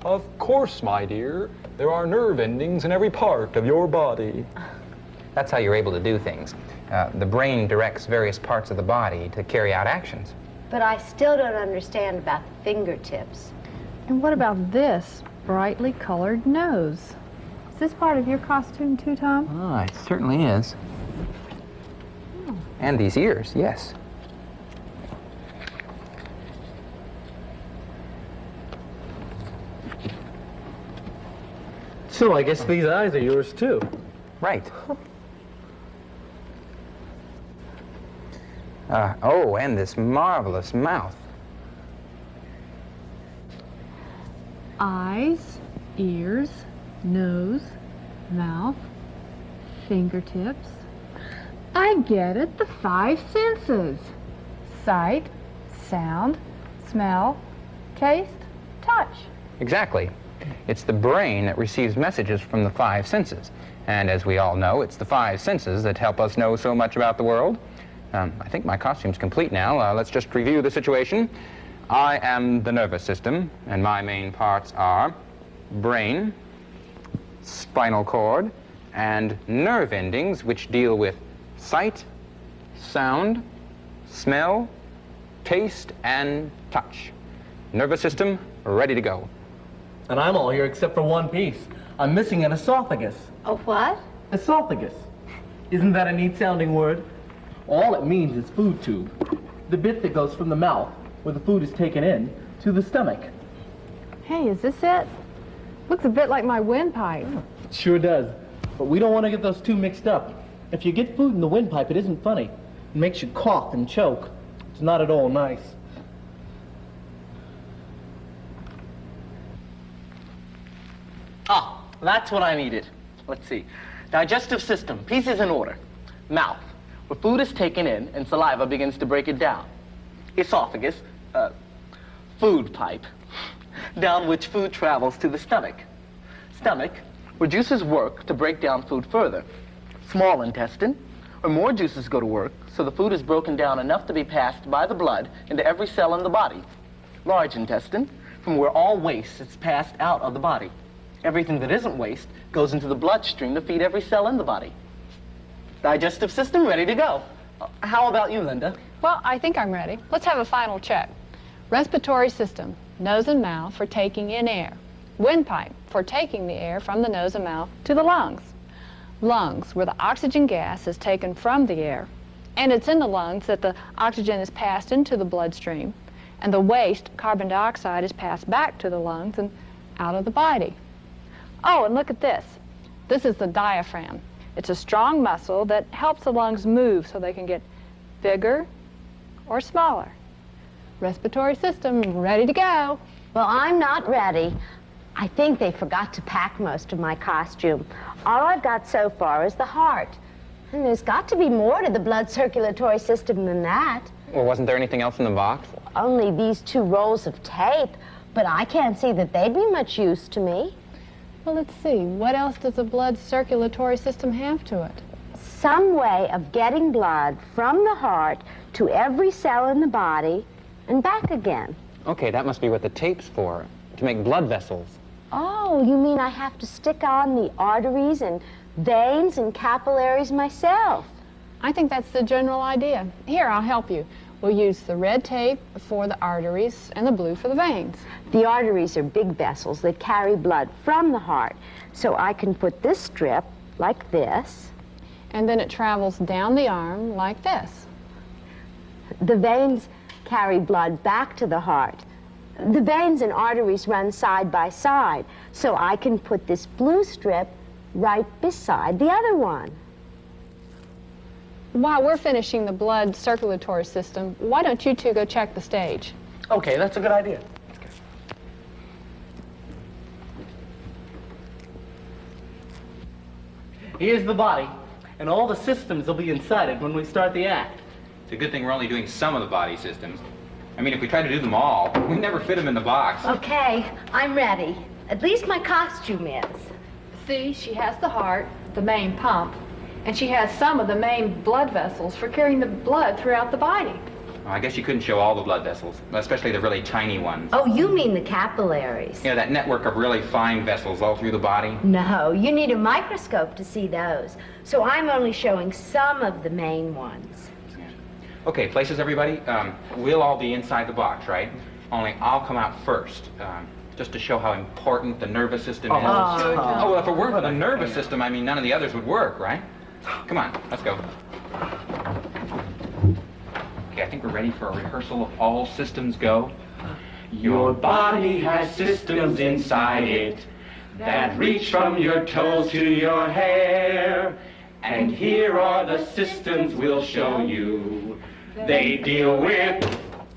Of course, my dear. There are nerve endings in every part of your body. That's how you're able to do things. The brain directs various parts of the body to carry out actions. But I still don't understand about the fingertips. And what about this brightly colored nose? Is this part of your costume too, Tom? Ah, it certainly is. And these ears, yes. So I guess these eyes are yours too. Right. Oh, and this marvelous mouth. Eyes, ears, nose, mouth, fingertips. I get it, the 5 senses. Sight, sound, smell, taste, touch. Exactly. It's the brain that receives messages from the 5 senses. And as we all know, it's the 5 senses that help us know so much about the world. I think my costume's complete now. Let's just review the situation. I am the nervous system, and my main parts are brain, spinal cord, and nerve endings, which deal with sight, sound, smell, taste, and touch. Nervous system, ready to go. And I'm all here except for one piece. I'm missing an esophagus. A what? Esophagus. Isn't that a neat sounding word? All it means is food tube. The bit that goes from the mouth, where the food is taken in, to the stomach. Hey, is this it? Looks a bit like my windpipe. It sure does. But we don't want to get those two mixed up. If you get food in the windpipe, it isn't funny. It makes you cough and choke. It's not at all nice. Ah, that's what I needed. Let's see. Digestive system, pieces in order. Mouth, where food is taken in and saliva begins to break it down. Esophagus, food pipe, down which food travels to the stomach. Stomach, where juices work to break down food further. Small intestine, where more juices go to work, so the food is broken down enough to be passed by the blood into every cell in the body. Large intestine, from where all waste is passed out of the body. Everything that isn't waste goes into the bloodstream to feed every cell in the body. Digestive system ready to go. How about you, Linda? Well, I think I'm ready. Let's have a final check. Respiratory system, nose and mouth for taking in air. Windpipe for taking the air from the nose and mouth to the lungs. Lungs, where the oxygen gas is taken from the air, and it's in the lungs that the oxygen is passed into the bloodstream, and the waste, carbon dioxide, is passed back to the lungs and out of the body. Oh, and look at this. This is the diaphragm. It's a strong muscle that helps the lungs move so they can get bigger or smaller. Respiratory system ready to go. Well, I'm not ready. I think they forgot to pack most of my costume. All I've got so far is the heart. And there's got to be more to the blood circulatory system than that. Well, wasn't there anything else in the box? Only these 2 rolls of tape, but I can't see that they'd be much use to me. Well, let's see. What else does the blood circulatory system have to it? Some way of getting blood from the heart to every cell in the body and back again. Okay, that must be what the tape's for, to make blood vessels. Oh, you mean I have to stick on the arteries and veins and capillaries myself? I think that's the general idea. Here, I'll help you. We'll use the red tape for the arteries and the blue for the veins. The arteries are big vessels that carry blood from the heart. So I can put this strip like this. And then it travels down the arm like this. The veins carry blood back to the heart. The veins and arteries run side by side. So I can put this blue strip right beside the other one. While we're finishing the blood circulatory system, why don't you two go check the stage? Okay, that's a good idea. Here's the body, and all the systems will be inside it when we start the act. It's a good thing we're only doing some of the body systems. I mean, if we tried to do them all, we'd never fit them in the box. Okay, I'm ready. At least my costume is. See, she has the heart, the main pump, and she has some of the main blood vessels for carrying the blood throughout the body. Well, I guess you couldn't show all the blood vessels, especially the really tiny ones. Oh, you mean the capillaries? You know, that network of really fine vessels all through the body. No, you need a microscope to see those. So I'm only showing some of the main ones. Okay, places, everybody. We'll all be inside the box, right? Only I'll come out first, just to show how important the nervous system is. Sure, John. Oh, well, if it weren't for the nervous system, I mean, none of the others would work, right? Come on, let's go. Okay, I think we're ready for a rehearsal of All Systems Go. Your body has systems inside it that reach from your toes to your hair. And here are the systems we'll show you. They deal with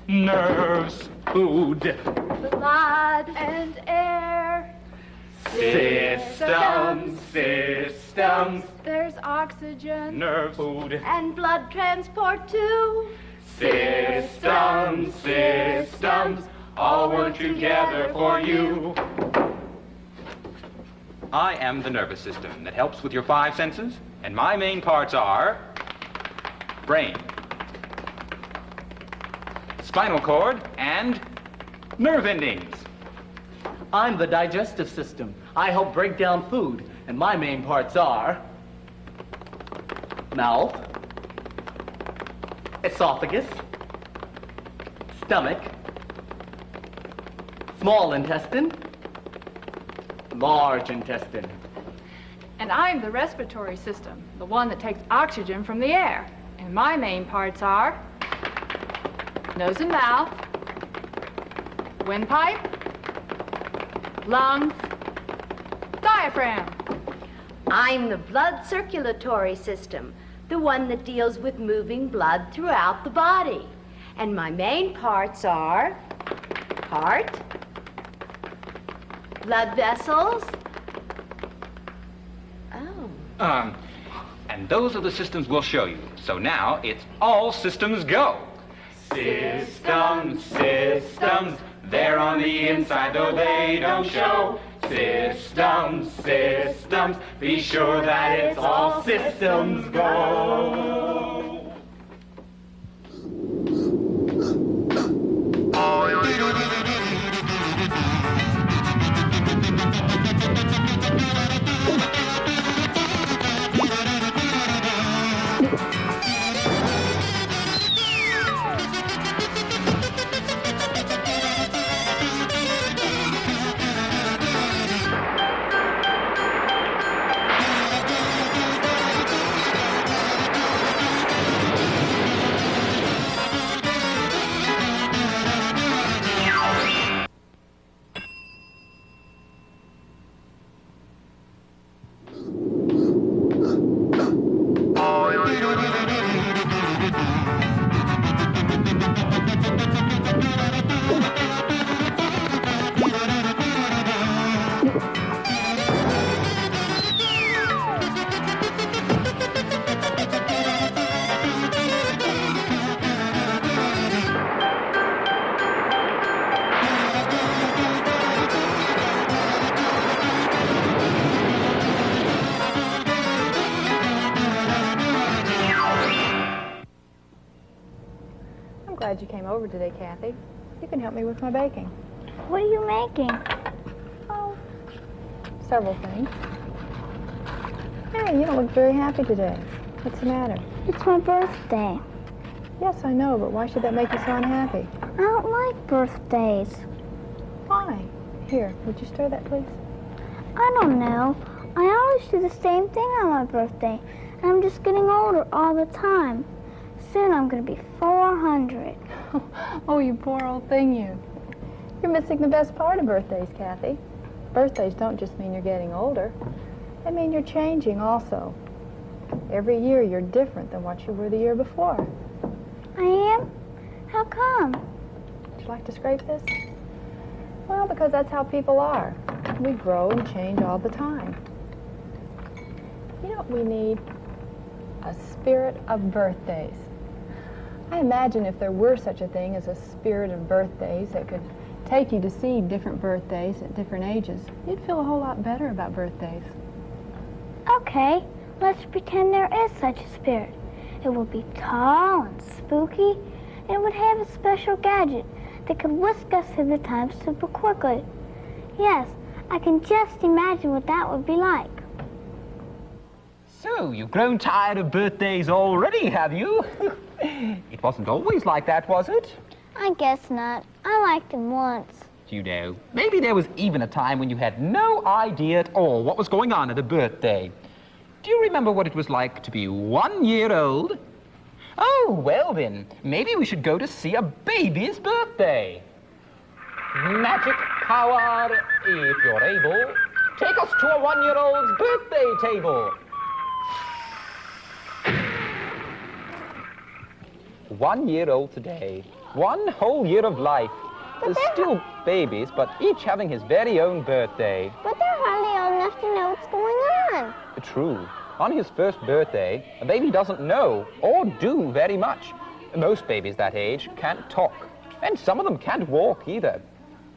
nerves, food, Blood and air. systems, There's oxygen. nerve, food, And blood transport too. systems, all work together for you. I am the nervous system that helps with your 5 senses, and my main parts are brain, spinal cord, and nerve endings. I'm the digestive system. I help break down food, and my main parts are mouth, esophagus, stomach, small intestine, large intestine. And I'm the respiratory system, the one that takes oxygen from the air. And my main parts are nose and mouth, windpipe, lungs, diaphragm. I'm the blood circulatory system, the one that deals with moving blood throughout the body. And my main parts are heart, blood vessels. Oh. And those are the systems we'll show you. So now it's All Systems Go. Systems, they're on the inside though they don't show. Systems, be sure that it's all systems go. I'm glad you came over today, Kathy. You can help me with my baking. What are you making? Oh, several things. Hey, you don't look very happy today. What's the matter? It's my birthday. Yes, I know, but why should that make you so unhappy? I don't like birthdays. Why? Here, would you stir that, please? I don't know. I always do the same thing on my birthday, and I'm just getting older all the time. Soon I'm going to be 400. Oh, you poor old thing, you. You're missing the best part of birthdays, Kathy. Birthdays don't just mean you're getting older. They mean you're changing also. Every year you're different than what you were the year before. I am? How come? Would you like to scrape this? Well, because that's how people are. We grow and change all the time. You know what we need? A spirit of birthdays. I imagine if there were such a thing as a spirit of birthdays that could take you to see different birthdays at different ages, you'd feel a whole lot better about birthdays. Okay, let's pretend there is such a spirit. It would be tall and spooky, and it would have a special gadget that could whisk us through the time super quickly. Yes, I can just imagine what that would be like. So, you've grown tired of birthdays already, have you? It wasn't always like that, was it? I guess not. I liked him once. You know, maybe there was even a time when you had no idea at all what was going on at a birthday. Do you remember what it was like to be 1 year old? Oh, well then, maybe we should go to see a baby's birthday. Magic power, if you're able, take us to a 1-year-old's birthday table. 1 year old today, 1 whole year of life. Still babies, but each having his very own birthday. But they're hardly old enough to know what's going on. True. On his first birthday, a baby doesn't know or do very much. Most babies that age can't talk, and some of them can't walk either.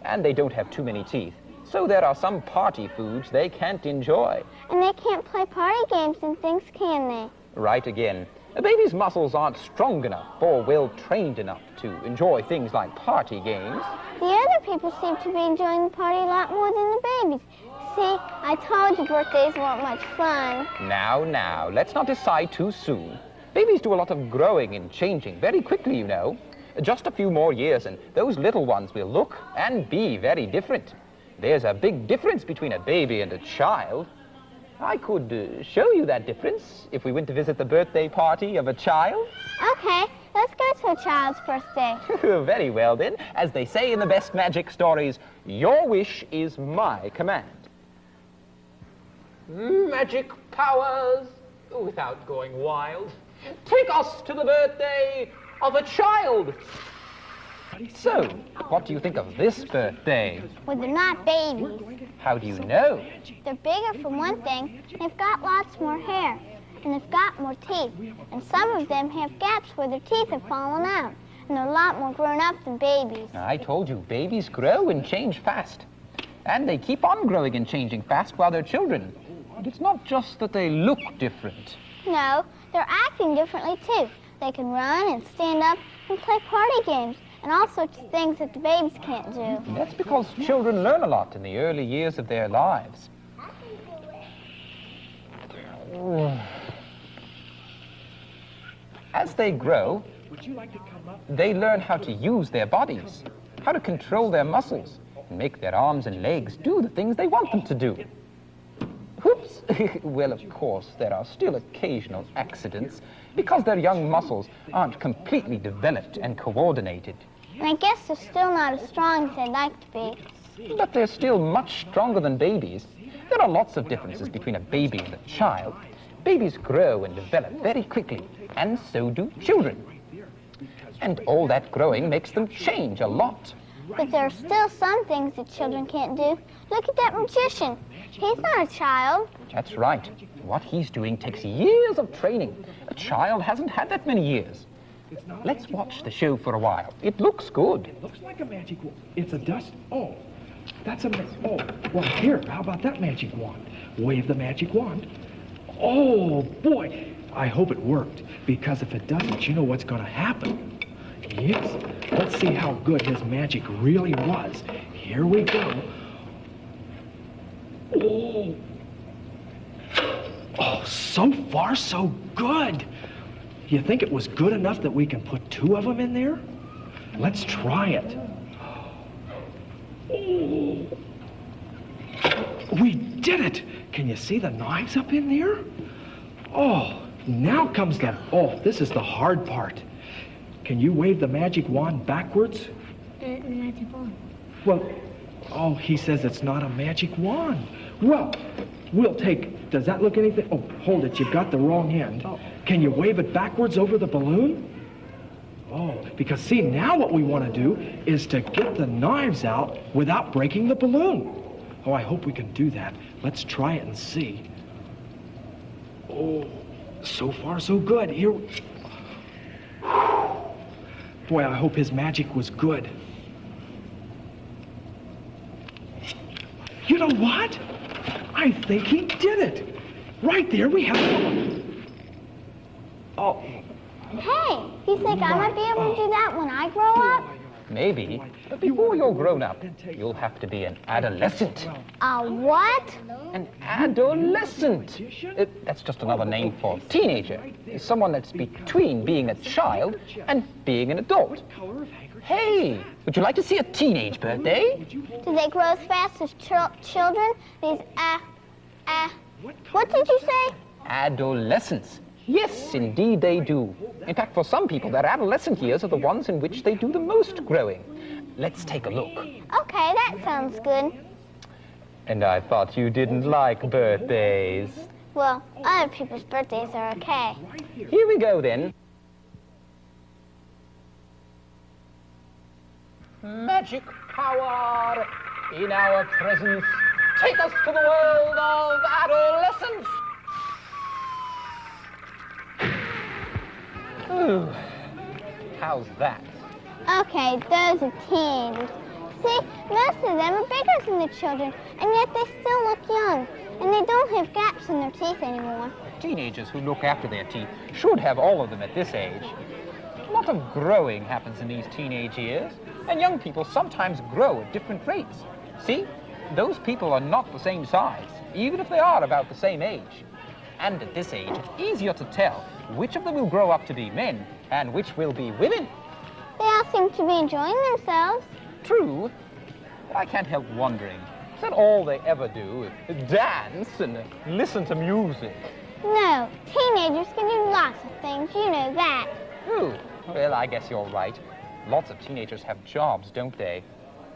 And they don't have too many teeth, so there are some party foods they can't enjoy. And they can't play party games and things, can they? Right again. A baby's muscles aren't strong enough or well-trained enough to enjoy things like party games. The other people seem to be enjoying the party a lot more than the babies. See, I told you birthdays weren't much fun. Now, let's not decide too soon. Babies do a lot of growing and changing very quickly, you know. Just a few more years and those little ones will look and be very different. There's a big difference between a baby and a child. I could show you that difference if we went to visit the birthday party of a child. Okay, let's go to a child's birthday. Very well then. As they say in the best magic stories, your wish is my command. Magic powers, without going wild, take us to the birthday of a child. So, what do you think of this birthday? Well, they're not babies. How do you know? They're bigger for one thing. They've got lots more hair. And they've got more teeth. And some of them have gaps where their teeth have fallen out. And they're a lot more grown up than babies. I told you, babies grow and change fast. And they keep on growing and changing fast while they're children. And it's not just that they look different. No, they're acting differently too. They can run and stand up and play party games. And all sorts of things that the babies can't do. That's because children learn a lot in the early years of their lives. As they grow, they learn how to use their bodies, how to control their muscles, and make their arms and legs do the things they want them to do. Whoops! Well, of course, there are still occasional accidents because their young muscles aren't completely developed and coordinated. And I guess they're still not as strong as they'd like to be. But they're still much stronger than babies. There are lots of differences between a baby and a child. Babies grow and develop very quickly, and so do children. And all that growing makes them change a lot. But there are still some things that children can't do. Look at that magician. He's not a child. That's right. What he's doing takes years of training. A child hasn't had that many years. Let's watch the show for a while. It looks good. It looks like a magic wand. It's a dust. Oh, that's a... Oh, well, here, how about that magic wand? Wave the magic wand. Oh, boy. I hope it worked, because if it doesn't, you know what's going to happen. Yes. Let's see how good his magic really was. Here we go. Oh. Oh, so far, so good. You think it was good enough that we can put 2 of them in there? Let's try it. Oh. We did it! Can you see the knives up in there? Oh, now comes the... Oh, this is the hard part. Can you wave the magic wand backwards? The magic wand. Well, oh, he says it's not a magic wand. Well, we'll take... Does that look anything... Oh, hold it, you've got the wrong end. Can you wave it backwards over the balloon? Oh, because see, now what we want to do is to get the knives out without breaking the balloon. Oh, I hope we can do that. Let's try it and see. Oh, so far so good. Here. Boy, I hope his magic was good. You know what? I think he did it. Right there, we have someone. Oh. Hey, you think I might be able to do that when I grow up? Maybe, but before you're grown up, you'll have to be an adolescent. A what? An adolescent. That's just another name for teenager. Someone that's between being a child and being an adult. Hey, would you like to see a teenage birthday? Do they grow as fast as children? These, what did you say? Adolescents. Yes, indeed they do. In fact, for some people, their adolescent years are the ones in which they do the most growing. Let's take a look. Okay, that sounds good. And I thought you didn't like birthdays. Well, other people's birthdays are okay. Here we go, then. Magic power in our presence. Take us to the world of adolescence. Ooh, how's that? Okay, those are teenagers. See, most of them are bigger than the children, and yet they still look young, and they don't have gaps in their teeth anymore. Teenagers who look after their teeth should have all of them at this age. A lot of growing happens in these teenage years, and young people sometimes grow at different rates. See, those people are not the same size, even if they are about the same age. And at this age, it's easier to tell which of them will grow up to be men and which will be women. They all seem to be enjoying themselves. True, but I can't help wondering, is that all they ever do? Dance and listen to music? No, teenagers can do lots of things, you know that. Oh, well, I guess you're right. Lots of teenagers have jobs, don't they?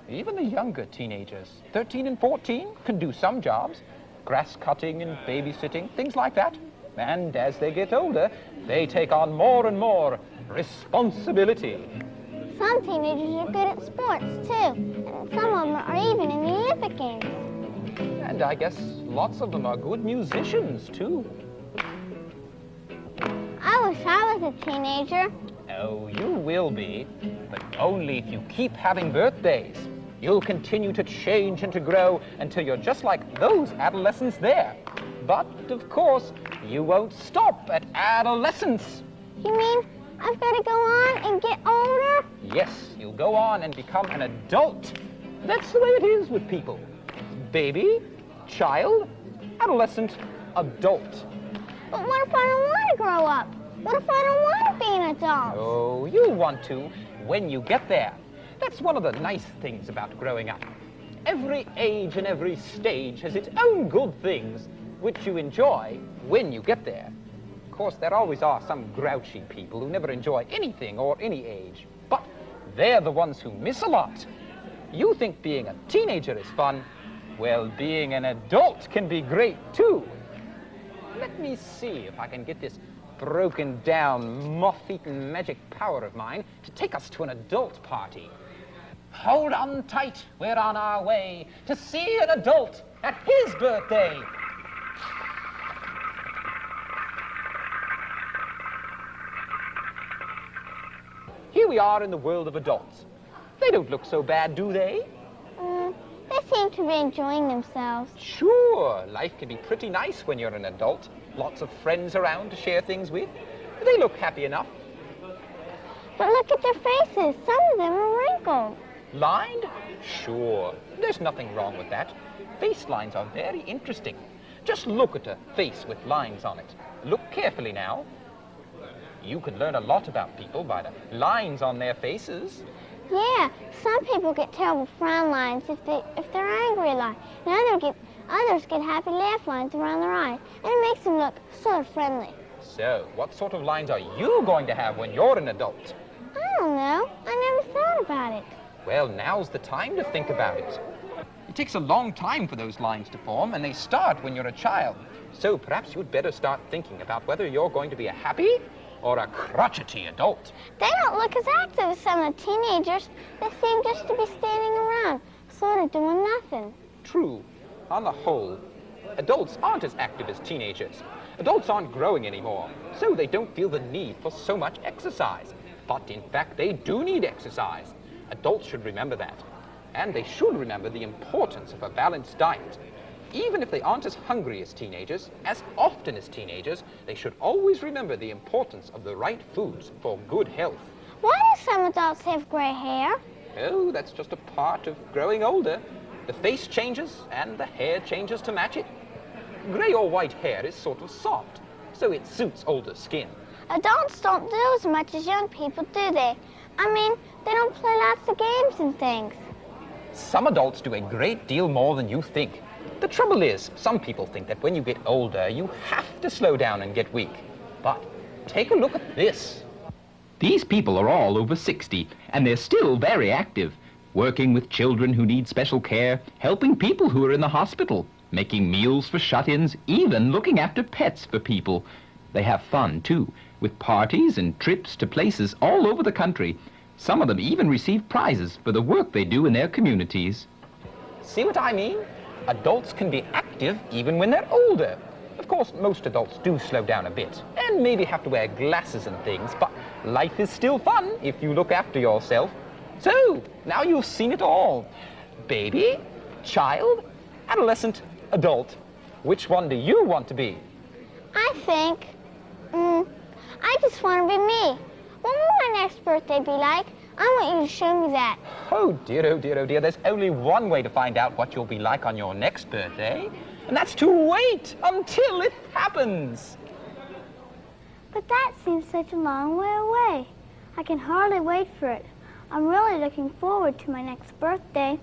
Even the younger teenagers, 13 and 14, can do some jobs. Grass cutting and babysitting, things like that. And as they get older, they take on more and more responsibility. Some teenagers are good at sports, too. And some of them are even in the Olympic Games. And I guess lots of them are good musicians, too. I wish I was a teenager. Oh, you will be, but only if you keep having birthdays. You'll continue to change and to grow until you're just like those adolescents there. But, of course, you won't stop at adolescence. You mean I've got to go on and get older? Yes, you'll go on and become an adult. That's the way it is with people. Baby, child, adolescent, adult. But what if I don't want to grow up? What if I don't want to be an adult? Oh, you'll want to when you get there. That's one of the nice things about growing up. Every age and every stage has its own good things, which you enjoy when you get there. Of course, there always are some grouchy people who never enjoy anything or any age, but they're the ones who miss a lot. You think being a teenager is fun? Well, being an adult can be great, too. Let me see if I can get this broken down, moth-eaten magic power of mine to take us to an adult party. Hold on tight, we're on our way to see an adult at his birthday. Here we are in the world of adults. They don't look so bad, do they? They seem to be enjoying themselves. Sure, life can be pretty nice when you're an adult. Lots of friends around to share things with. They look happy enough. But look at their faces. Some of them are wrinkled. Lined? Sure. There's nothing wrong with that. Face lines are very interesting. Just look at a face with lines on it. Look carefully now. You can learn a lot about people by the lines on their faces. Yeah, some people get terrible frown lines if they're angry a lot, and others get happy laugh lines around their eyes, and it makes them look sort of friendly. So, what sort of lines are you going to have when you're an adult? I don't know. I never thought about it. Well, now's the time to think about it. It takes a long time for those lines to form, and they start when you're a child. So perhaps you'd better start thinking about whether you're going to be a happy or a crotchety adult. They don't look as active as some of the teenagers. They seem just to be standing around, sort of doing nothing. True. On the whole, adults aren't as active as teenagers. Adults aren't growing anymore, so they don't feel the need for so much exercise. But in fact, they do need exercise. Adults should remember that. And they should remember the importance of a balanced diet. Even if they aren't as hungry as teenagers, as often as teenagers, they should always remember the importance of the right foods for good health. Why do some adults have gray hair? Oh, that's just a part of growing older. The face changes and the hair changes to match it. Gray or white hair is sort of soft, so it suits older skin. Adults don't do as much as young people, do they? I mean, they don't play lots of games and things. Some adults do a great deal more than you think. The trouble is, some people think that when you get older, you have to slow down and get weak. But take a look at this. These people are all over 60, and they're still very active, working with children who need special care, helping people who are in the hospital, making meals for shut-ins, even looking after pets for people. They have fun, too, with parties and trips to places all over the country. Some of them even receive prizes for the work they do in their communities. See what I mean? Adults can be active even when they're older. Of course, most adults do slow down a bit, and maybe have to wear glasses and things, but life is still fun if you look after yourself. So, now you've seen it all. Baby, child, adolescent, adult. Which one do you want to be? I think, I just want to be me. What will my next birthday be like? I want you to show me that. Oh dear, oh dear, oh dear. There's only one way to find out what you'll be like on your next birthday, and that's to wait until it happens. But that seems such a long way away. I can hardly wait for it. I'm really looking forward to my next birthday,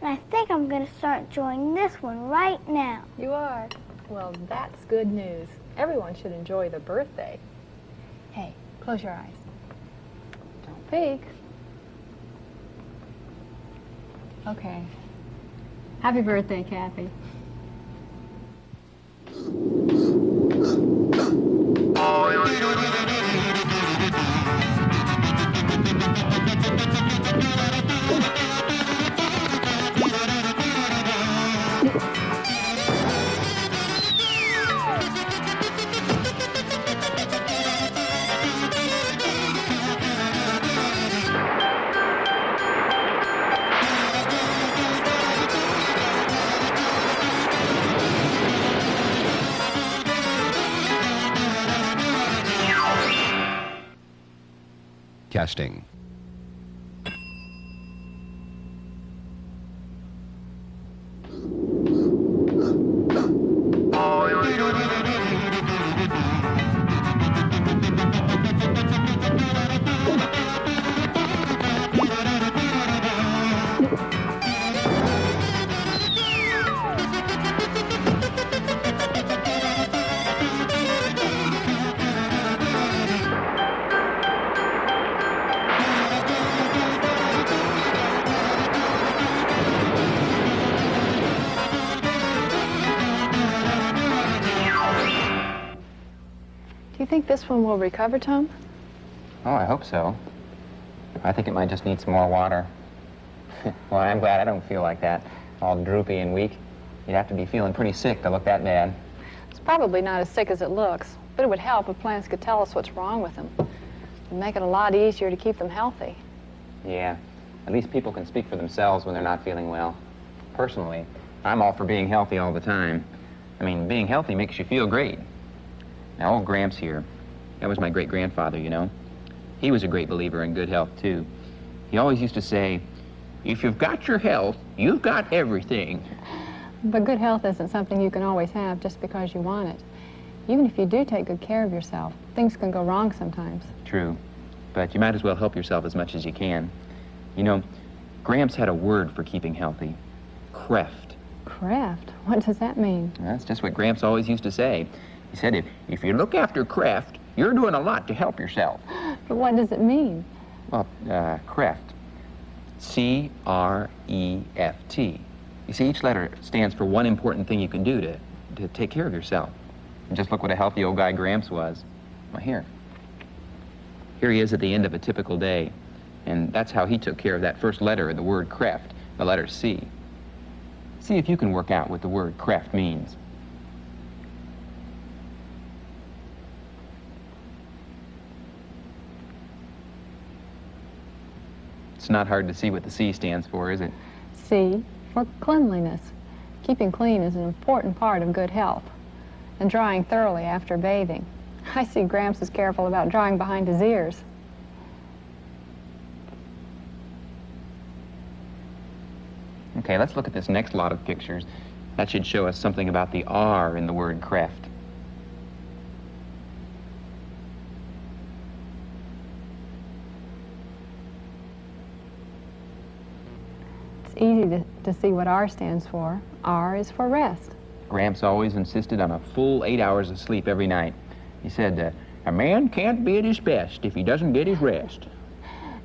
and I think I'm going to start enjoying this one right now. You are? Well, that's good news. Everyone should enjoy their birthday. Hey, close your eyes. Don't peek. Okay. Happy birthday, Kathy. Casting. Do you think this one will recover, Tom? Oh, I hope so. I think it might just need some more water. Well, I'm glad I don't feel like that, all droopy and weak. You'd have to be feeling pretty sick to look that bad. It's probably not as sick as it looks, but it would help if plants could tell us what's wrong with them. It'd make it a lot easier to keep them healthy. Yeah, at least people can speak for themselves when they're not feeling well. Personally, I'm all for being healthy all the time. I mean, being healthy makes you feel great. Now, old Gramps here, that was my great-grandfather, you know. He was a great believer in good health, too. He always used to say, if you've got your health, you've got everything. But good health isn't something you can always have just because you want it. Even if you do take good care of yourself, things can go wrong sometimes. True, but you might as well help yourself as much as you can. You know, Gramps had a word for keeping healthy, creft. Creft? What does that mean? That's just what Gramps always used to say. He said, if you look after creft, you're doing a lot to help yourself. But what does it mean? Well, creft. C-R-E-F-T. You see, each letter stands for one important thing you can do to take care of yourself. And just look what a healthy old guy Gramps was. Well, here he is at the end of a typical day. And that's how he took care of that first letter of the word creft, the letter C. See if you can work out what the word creft means. It's not hard to see what the C stands for, is it? C for cleanliness. Keeping clean is an important part of good health. And drying thoroughly after bathing. I see Gramps is careful about drying behind his ears. Okay, let's look at this next lot of pictures. That should show us something about the R in the word creft. It's easy to see what R stands for. R is for rest. Gramps always insisted on a full 8 hours of sleep every night. He said, a man can't be at his best if he doesn't get his rest.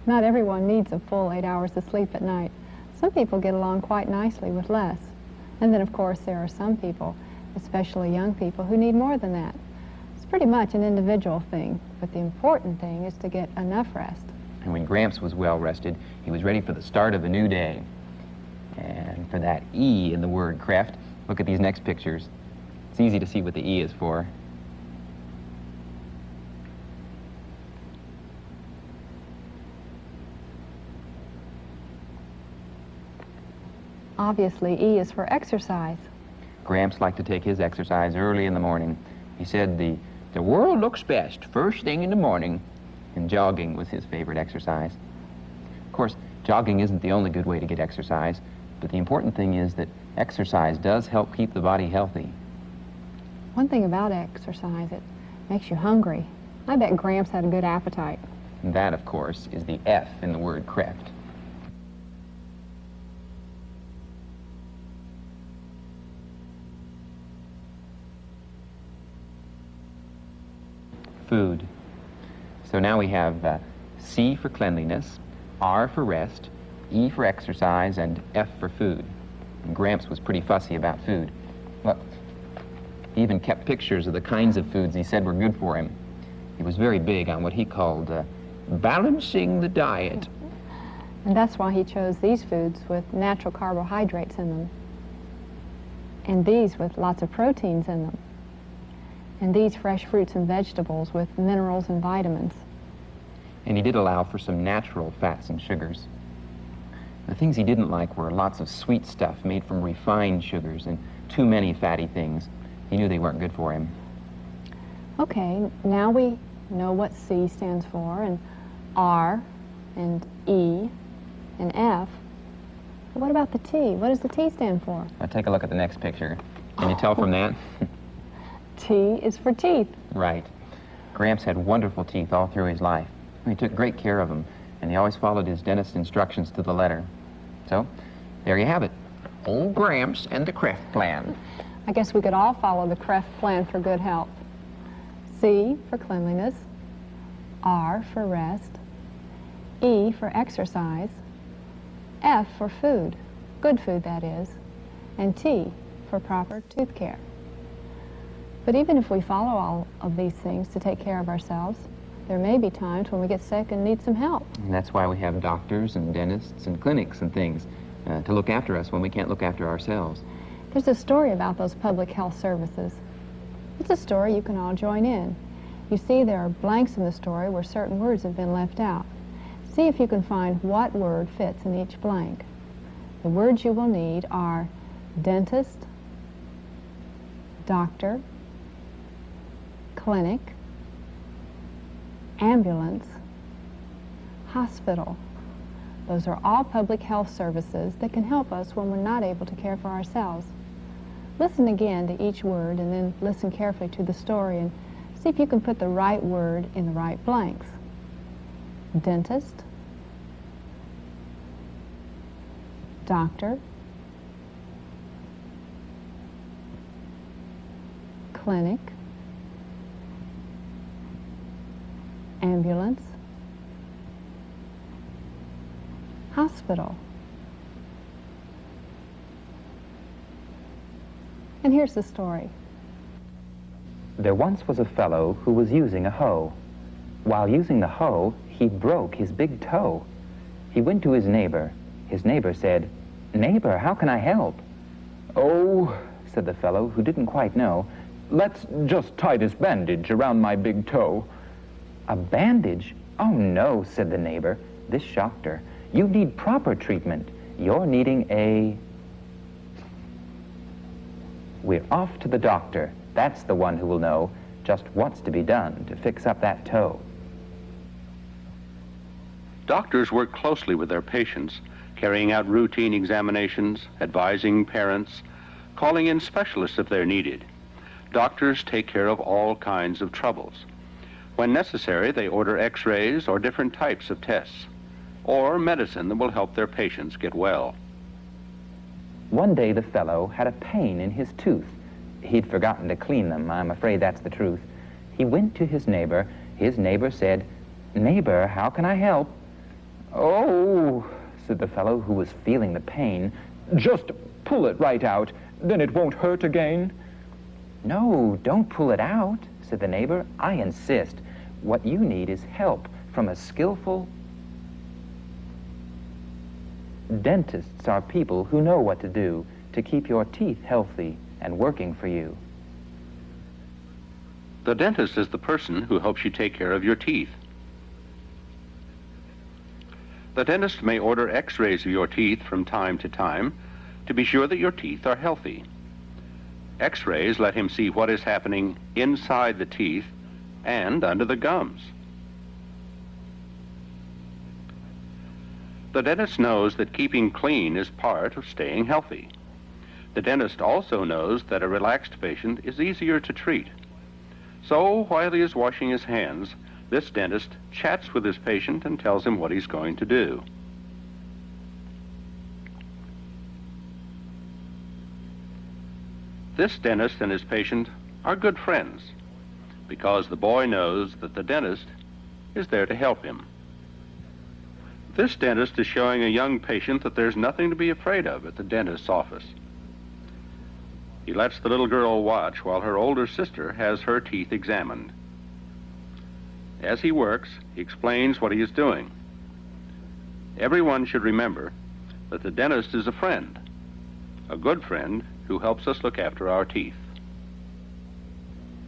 Not everyone needs a full 8 hours of sleep at night. Some people get along quite nicely with less. And then, of course, there are some people, especially young people, who need more than that. It's pretty much an individual thing, but the important thing is to get enough rest. And when Gramps was well rested, he was ready for the start of a new day. And for that E in the word creft, look at these next pictures. It's easy to see what the E is for. Obviously, E is for exercise. Gramps liked to take his exercise early in the morning. He said the world looks best first thing in the morning, and jogging was his favorite exercise. Of course, jogging isn't the only good way to get exercise, but the important thing is that exercise does help keep the body healthy. One thing about exercise, it makes you hungry. I bet Gramps had a good appetite. And that, of course, is the F in the word creft. Food. So now we have C for cleanliness, R for rest, E for exercise, and F for food. And Gramps was pretty fussy about food. Look, he even kept pictures of the kinds of foods he said were good for him. He was very big on what he called balancing the diet. And that's why he chose these foods with natural carbohydrates in them. And these with lots of proteins in them. And these fresh fruits and vegetables with minerals and vitamins. And he did allow for some natural fats and sugars. The things he didn't like were lots of sweet stuff made from refined sugars and too many fatty things. He knew they weren't good for him. Okay, now we know what C stands for, and R, and E, and F. But what about the T? What does the T stand for? Now take a look at the next picture. Can you tell from that? T is for teeth. Right. Gramps had wonderful teeth all through his life. He took great care of them, and he always followed his dentist's instructions to the letter. So, there you have it. Old Gramps and the Kreft Plan. I guess we could all follow the Kreft Plan for good health. C for cleanliness, R for rest, E for exercise, F for food, good food that is, and T for proper tooth care. But even if we follow all of these things to take care of ourselves, there may be times when we get sick and need some help. And that's why we have doctors and dentists and clinics and things to look after us when we can't look after ourselves. There's a story about those public health services. It's a story you can all join in. You see, there are blanks in the story where certain words have been left out. See if you can find what word fits in each blank. The words you will need are dentist, doctor, clinic, ambulance, hospital. Those are all public health services that can help us when we're not able to care for ourselves. Listen again to each word and then listen carefully to the story and see if you can put the right word in the right blanks. Dentist, doctor, clinic, ambulance, hospital. And here's the story. There once was a fellow who was using a hoe. While using the hoe, he broke his big toe. He went to his neighbor. His neighbor said, "Neighbor, how can I help?" "Oh," said the fellow, who didn't quite know, "let's just tie this bandage around my big toe." "A bandage? Oh, no," said the neighbor. This shocked her. You need proper treatment. You're needing a... We're off to the doctor. That's the one who will know just what's to be done to fix up that toe. Doctors work closely with their patients, carrying out routine examinations, advising parents, calling in specialists if they're needed. Doctors take care of all kinds of troubles. When necessary, they order x-rays or different types of tests, or medicine that will help their patients get well. One day the fellow had a pain in his tooth. He'd forgotten to clean them. I'm afraid that's the truth. He went to his neighbor. His neighbor said, "Neighbor, how can I help?" "Oh," said the fellow who was feeling the pain, "just pull it right out, then it won't hurt again." "No, don't pull it out," said the neighbor. "I insist. What you need is help from a skillful..." Dentists are people who know what to do to keep your teeth healthy and working for you. The dentist is the person who helps you take care of your teeth. The dentist may order x-rays of your teeth from time to time to be sure that your teeth are healthy. X-rays let him see what is happening inside the teeth and under the gums. The dentist knows that keeping clean is part of staying healthy. The dentist also knows that a relaxed patient is easier to treat. So while he is washing his hands, this dentist chats with his patient and tells him what he's going to do. This dentist and his patient are good friends because the boy knows that the dentist is there to help him. This dentist is showing a young patient that there's nothing to be afraid of at the dentist's office. He lets the little girl watch while her older sister has her teeth examined. As he works, he explains what he is doing. Everyone should remember that the dentist is a friend, a good friend who helps us look after our teeth.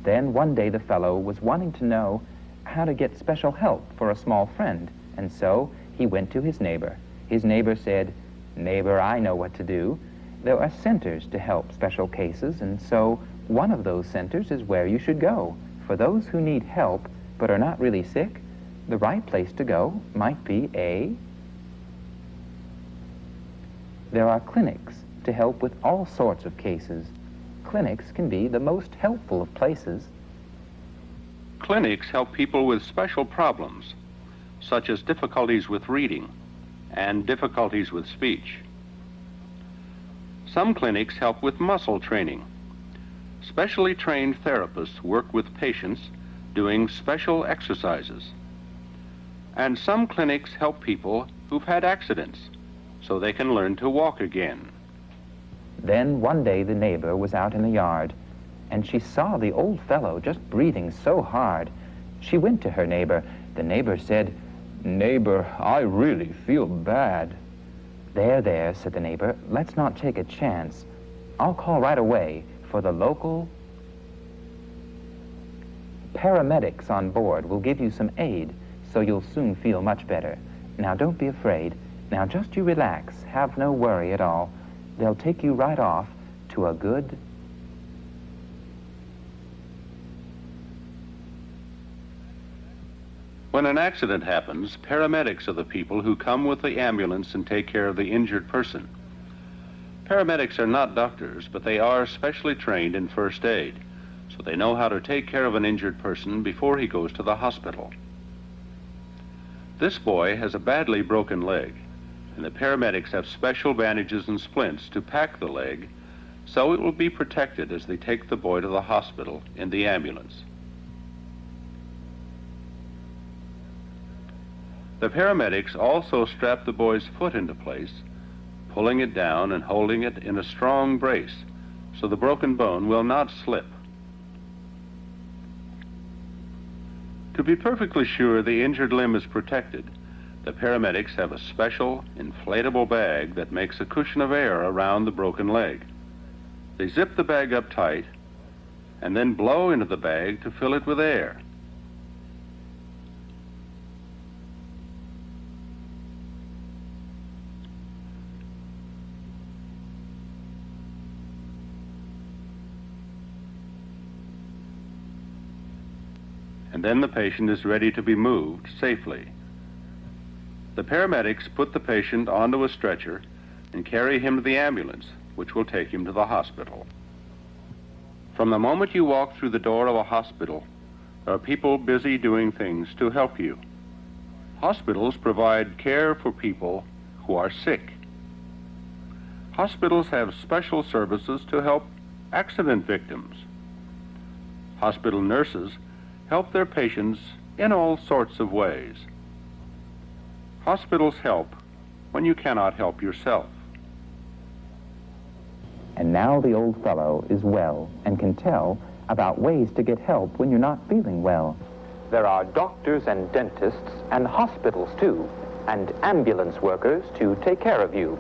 Then one day the fellow was wanting to know how to get special help for a small friend, and so he went to his neighbor. His neighbor said, "Neighbor, I know what to do. There are centers to help special cases, and so one of those centers is where you should go. For those who need help but are not really sick, the right place to go might be a..." There are clinics to help with all sorts of cases. Clinics can be the most helpful of places. Clinics help people with special problems, such as difficulties with reading and difficulties with speech. Some clinics help with muscle training. Specially trained therapists work with patients doing special exercises. And some clinics help people who've had accidents so they can learn to walk again. Then one day the neighbor was out in the yard, and she saw the old fellow just breathing so hard. She went to her neighbor. The neighbor said, "Neighbor, I really feel bad." There, said the neighbor, "let's not take a chance. I'll call right away for the local paramedics on board. Will give you some aid, so you'll soon feel much better. Now don't be afraid. Now just you relax. Have no worry at all. They'll take you right off to a good..." When an accident happens, paramedics are the people who come with the ambulance and take care of the injured person. Paramedics are not doctors, but they are specially trained in first aid, so they know how to take care of an injured person before he goes to the hospital. This boy has a badly broken leg, and the paramedics have special bandages and splints to pack the leg so it will be protected as they take the boy to the hospital in the ambulance. The paramedics also strap the boy's foot into place, pulling it down and holding it in a strong brace so the broken bone will not slip. To be perfectly sure the injured limb is protected, the paramedics have a special inflatable bag that makes a cushion of air around the broken leg. They zip the bag up tight and then blow into the bag to fill it with air. and then the patient is ready to be moved safely. The paramedics put the patient onto a stretcher and carry him to the ambulance, which will take him to the hospital. From the moment you walk through the door of a hospital, there are people busy doing things to help you. Hospitals provide care for people who are sick. Hospitals have special services to help accident victims. Hospital nurses help their patients in all sorts of ways. Hospitals help when you cannot help yourself. And now the old fellow is well and can tell about ways to get help when you're not feeling well. There are doctors and dentists and hospitals too, and ambulance workers to take care of you,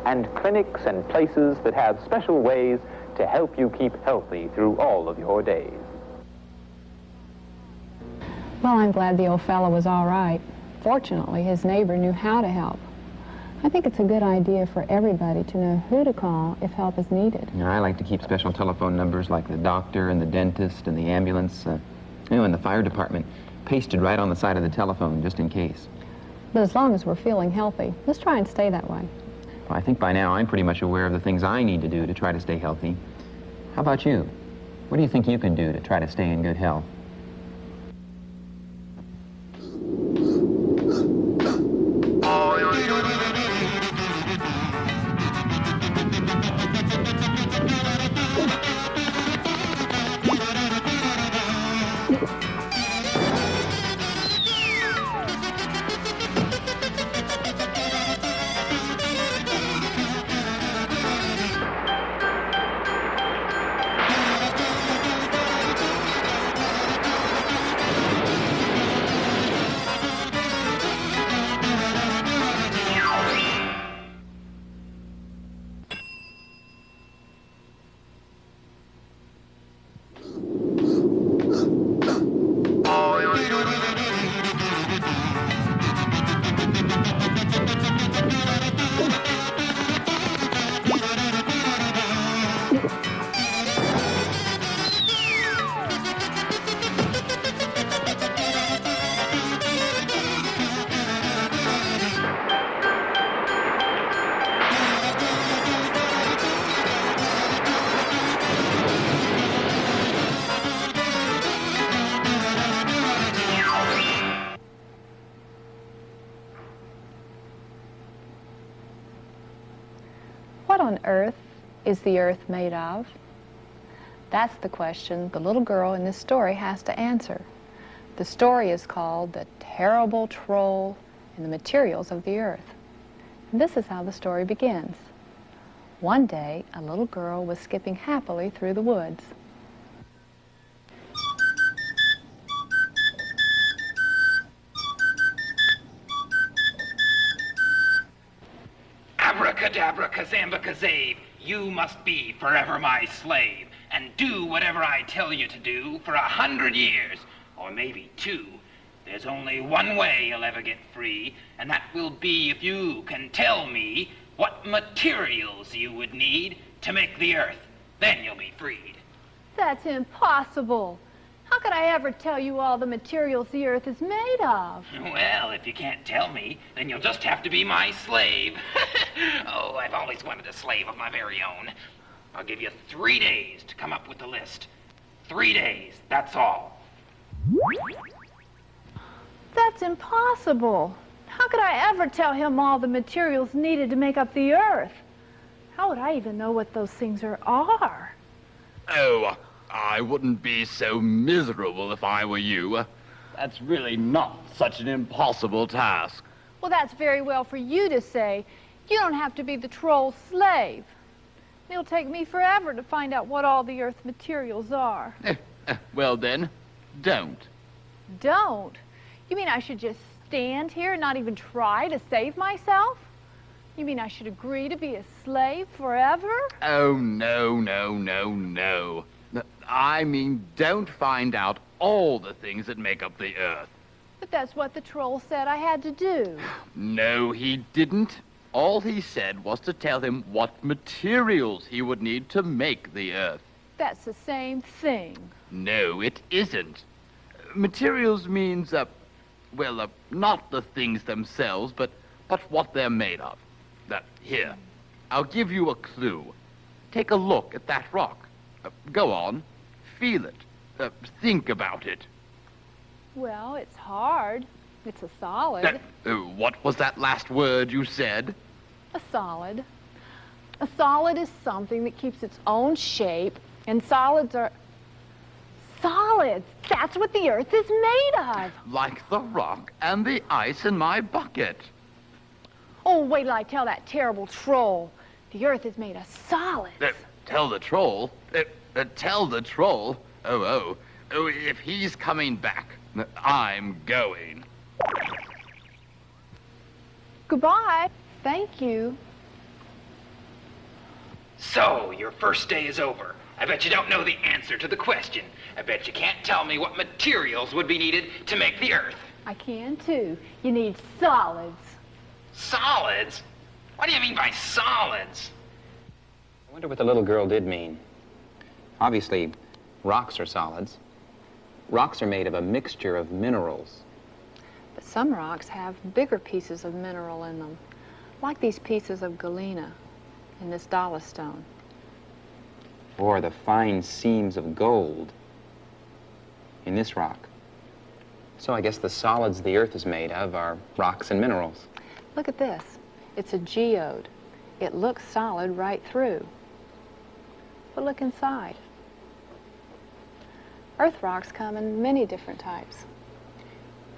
and clinics and places that have special ways to help you keep healthy through all of your days. Well, I'm glad the old fellow was all right. Fortunately, his neighbor knew how to help. I think it's a good idea for everybody to know who to call if help is needed. You know, I like to keep special telephone numbers like the doctor and the dentist and the ambulance, and the fire department pasted right on the side of the telephone just in case. But as long as we're feeling healthy, let's try and stay that way. Well, I think by now I'm pretty much aware of the things I need to do to try to stay healthy. How about you? What do you think you can do to try to stay in good health? What on earth is the earth made of? That's the question the little girl in this story has to answer. The story is called The Terrible Troll and the Materials of the Earth. And this is how the story begins. One day, a little girl was skipping happily through the woods. Abracadabra, kazamba, kazabe, you must be forever my slave, and do whatever I tell you to do for 100 years, or maybe 2. There's only one way you'll ever get free, and that will be if you can tell me what materials you would need to make the earth. Then you'll be freed. That's impossible. How could I ever tell you all the materials the earth is made of? Well, if you can't tell me, then you'll just have to be my slave. Oh, I've always wanted a slave of my very own. I'll give you 3 days to come up with the list. 3 days, that's all. That's impossible. How could I ever tell him all the materials needed to make up the earth? How would I even know what those things are? Oh, I wouldn't be so miserable if I were you. That's really not such an impossible task. Well, that's very well for you to say. You don't have to be the troll's slave. It'll take me forever to find out what all the earth's materials are. Well then, don't. Don't? You mean I should just stand here and not even try to save myself? You mean I should agree to be a slave forever? Oh, no, no, no, no. I mean, don't find out all the things that make up the earth. But that's what the troll said I had to do. No, he didn't. All he said was to tell him what materials he would need to make the earth. That's the same thing. No, it isn't. Materials means, well, not the things themselves, but what they're made of. Here, I'll give you a clue. Take a look at that rock. Go on, feel it. Think about it. Well, it's hard. It's a solid. What was that last word you said? A solid. A solid is something that keeps its own shape, and solids are... Solids! That's what the Earth is made of! Like the rock and the ice in my bucket. Oh, wait till I tell that terrible troll. The Earth is made of solids. Tell the troll? Tell the troll? Oh, if he's coming back, I'm going. Goodbye. Thank you. So, your first day is over. I bet you don't know the answer to the question. I bet you can't tell me what materials would be needed to make the Earth. I can too. You need solids. Solids? What do you mean by solids? I wonder what the little girl did mean. Obviously, rocks are solids. Rocks are made of a mixture of minerals. But some rocks have bigger pieces of mineral in them, like these pieces of galena in this dollar stone. Or the fine seams of gold in this rock. So I guess the solids the Earth is made of are rocks and minerals. Look at this. It's a geode. It looks solid right through. But look inside. Earth rocks come in many different types.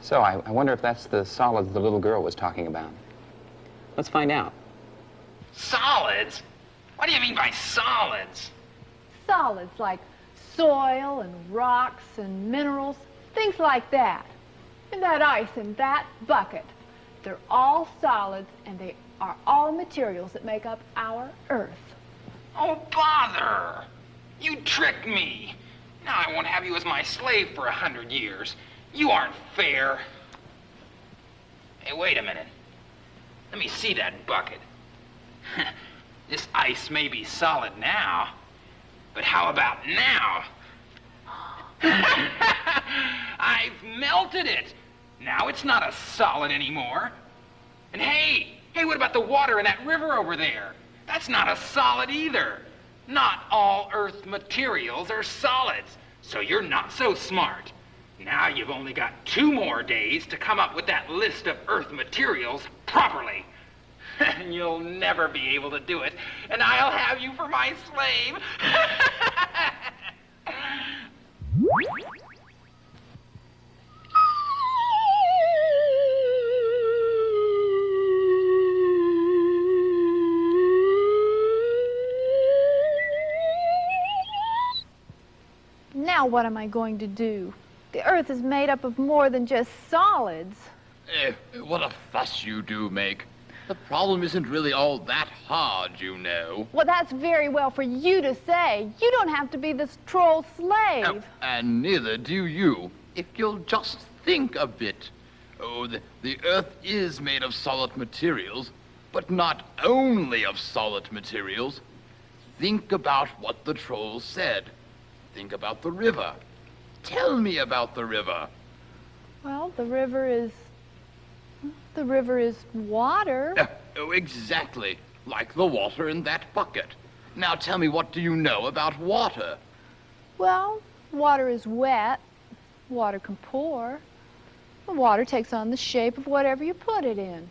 So I wonder if that's the solids the little girl was talking about. Let's find out. Solids? What do you mean by solids? Solids like soil and rocks and minerals, things like that. And that ice in that bucket. They're all solids, and they are all materials that make up our Earth. Oh, bother! You tricked me. Now I won't have you as my slave for 100 years. You aren't fair. Hey, wait a minute. Let me see that bucket. This ice may be solid now, but how about now? I've melted it. Now it's not a solid anymore. And hey, what about the water in that river over there? That's not a solid either. Not all Earth materials are solids, so you're not so smart. Now you've only got 2 more days to come up with that list of Earth materials properly. And you'll never be able to do it, and I'll have you for my slave. Now what am I going to do? The Earth is made up of more than just solids. What a fuss you do make. The problem isn't really all that hard, you know. Well, that's very well for you to say. You don't have to be this troll slave. And neither do you, if you'll just think a bit. Oh, the Earth is made of solid materials, but not only of solid materials. Think about what the troll said. Think about the river. Tell me about the river. Well, the river is water. Oh, exactly. Like the water in that bucket. Now tell me, what do you know about water? Well, water is wet. Water can pour. The water takes on the shape of whatever you put it in.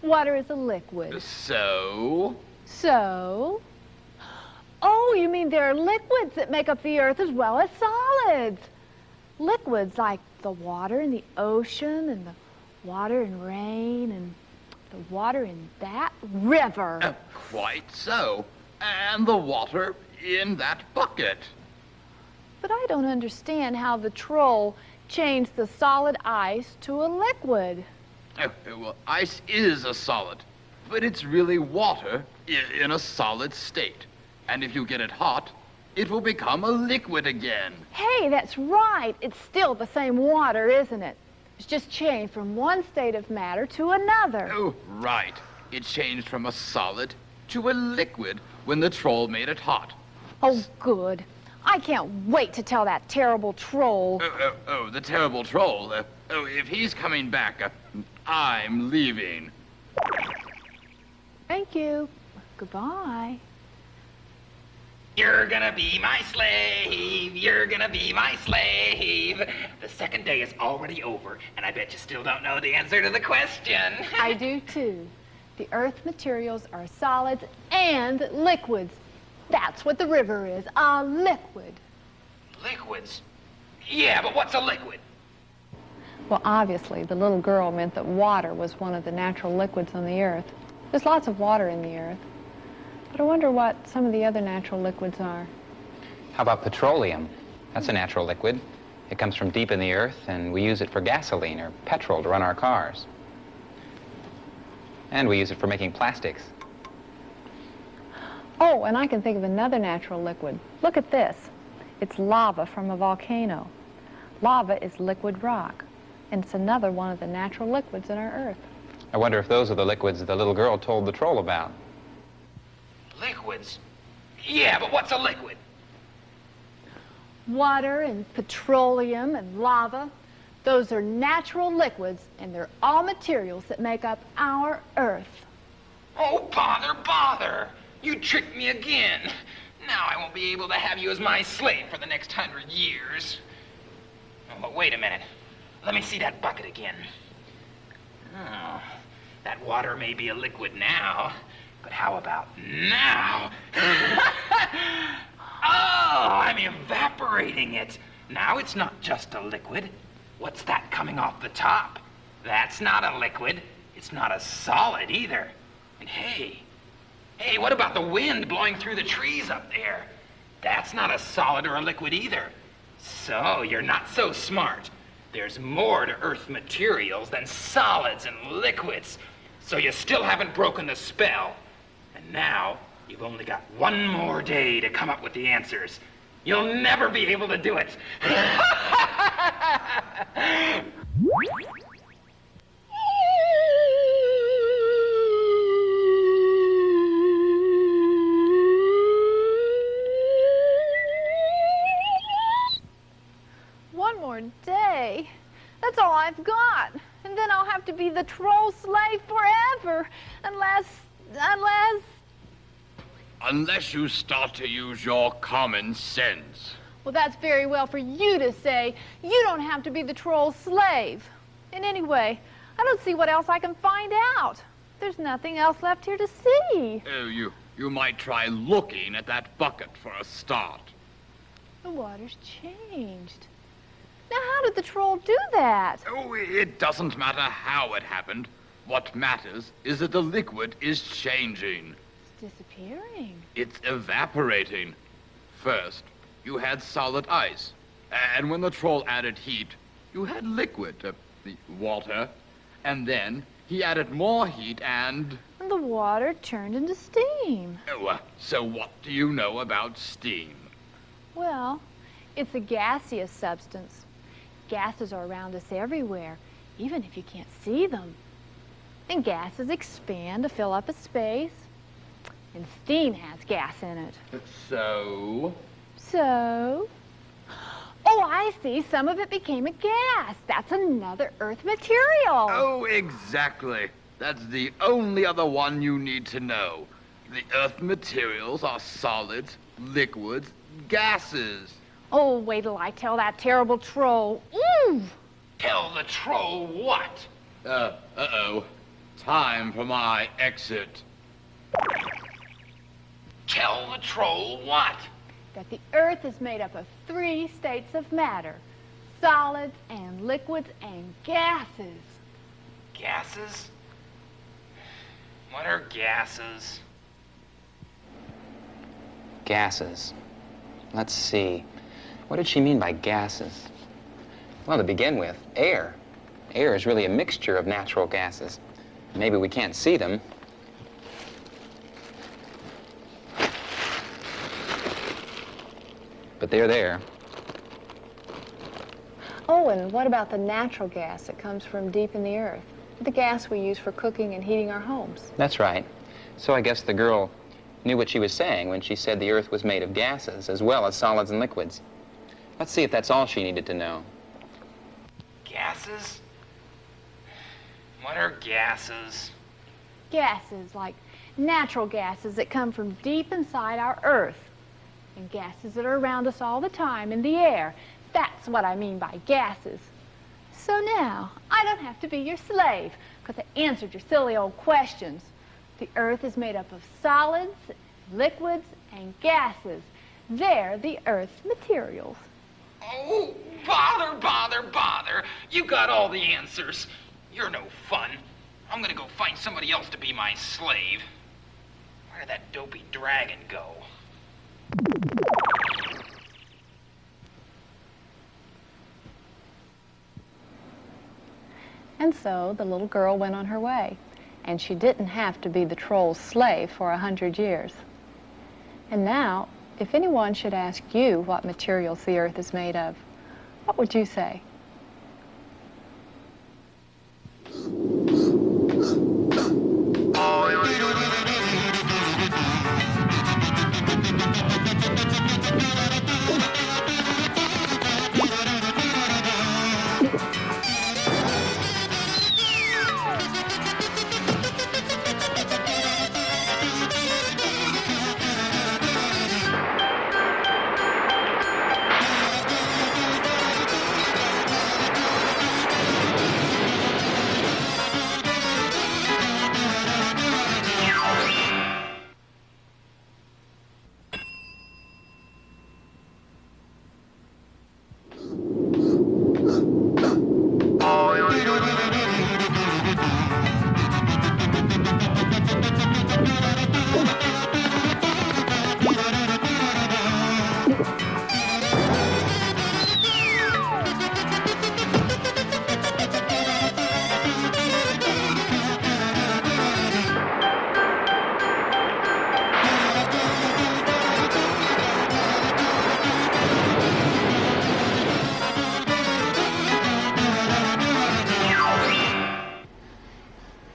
Water is a liquid. So? So? Oh, you mean there are liquids that make up the Earth as well as solids. Liquids like the water in the ocean and the water in rain and the water in that river. Quite so. And the water in that bucket. But I don't understand how the troll changed the solid ice to a liquid. Well, ice is a solid, but it's really water in a solid state. And if you get it hot, it will become a liquid again. Hey, that's right. It's still the same water, isn't it? It's just changed from one state of matter to another. Oh, right. It changed from a solid to a liquid when the troll made it hot. Oh, good. I can't wait to tell that terrible troll. Oh, the terrible troll. If he's coming back, I'm leaving. Thank you. Goodbye. You're gonna be my slave. You're gonna be my slave. The second day is already over, and I bet you still don't know the answer to the question. I do too. The earth materials are solids and liquids. That's what the river is, a liquid. Liquids? Yeah, but what's a liquid? Well, obviously, the little girl meant that water was one of the natural liquids on the earth. There's lots of water in the earth. But I wonder what some of the other natural liquids are. How about petroleum? That's a natural liquid. It comes from deep in the earth, and we use it for gasoline or petrol to run our cars. And we use it for making plastics. Oh, and I can think of another natural liquid. Look at this. It's lava from a volcano. Lava is liquid rock, and it's another one of the natural liquids in our earth. I wonder if those are the liquids the little girl told the troll about. Liquids? Yeah, but what's a liquid? Water and petroleum and lava, those are natural liquids, and they're all materials that make up our earth. Oh, bother! You tricked me again. Now I won't be able to have you as my slave for the next 100 years. Oh, but wait a minute. Let me see that bucket again. Oh, that water may be a liquid now, but how about now? Oh, I'm evaporating it. Now it's not just a liquid. What's that coming off the top? That's not a liquid. It's not a solid either. And hey, what about the wind blowing through the trees up there? That's not a solid or a liquid either. So you're not so smart. There's more to earth materials than solids and liquids. So you still haven't broken the spell. And now you've only got one more day to come up with the answers. You'll never be able to do it. One more day. That's all I've got. And then I'll have to be the troll slave forever. Unless you start to use your common sense. Well, that's very well for you to say. You don't have to be the troll slave. And anyway, I don't see what else I can find out. There's nothing else left here to see. Oh, you might try looking at that bucket for a start. The water's changed. Now, how did the troll do that? Oh, it doesn't matter how it happened. What matters is that the liquid is changing. It's disappearing. It's evaporating. First, you had solid ice. And when the troll added heat, you had liquid, the water. And then he added more heat and the water turned into steam. Oh, so what do you know about steam? Well, it's a gaseous substance. Gases are around us everywhere, even if you can't see them. And gases expand to fill up a space. And steam has gas in it. So? Oh, I see. Some of it became a gas. That's another earth material. Oh, exactly. That's the only other one you need to know. The earth materials are solids, liquids, gases. Oh, wait till I tell that terrible troll. Ooh! Tell the troll what? Uh-oh. Time for my exit. Tell the troll what? That the earth is made up of 3 states of matter. Solids and liquids and gases. Gases? What are gases? Gases. Let's see. What did she mean by gases? Well, to begin with, air. Air is really a mixture of natural gases. Maybe we can't see them. But they're there. Oh, and what about the natural gas that comes from deep in the earth? The gas we use for cooking and heating our homes. That's right. So I guess the girl knew what she was saying when she said the Earth was made of gases as well as solids and liquids. Let's see if that's all she needed to know. Gases? What are gases? Gases, like natural gases that come from deep inside our Earth. And gases that are around us all the time in the air. That's what I mean by gases. So now, I don't have to be your slave, because I answered your silly old questions. The Earth is made up of solids, liquids, and gases. They're the Earth's materials. Oh, bother, bother, bother. You got all the answers. You're no fun. I'm gonna go find somebody else to be my slave. Where did that dopey dragon go? And so the little girl went on her way, and she didn't have to be the troll's slave for 100 years. And now, if anyone should ask you what materials the Earth is made of, what would you say?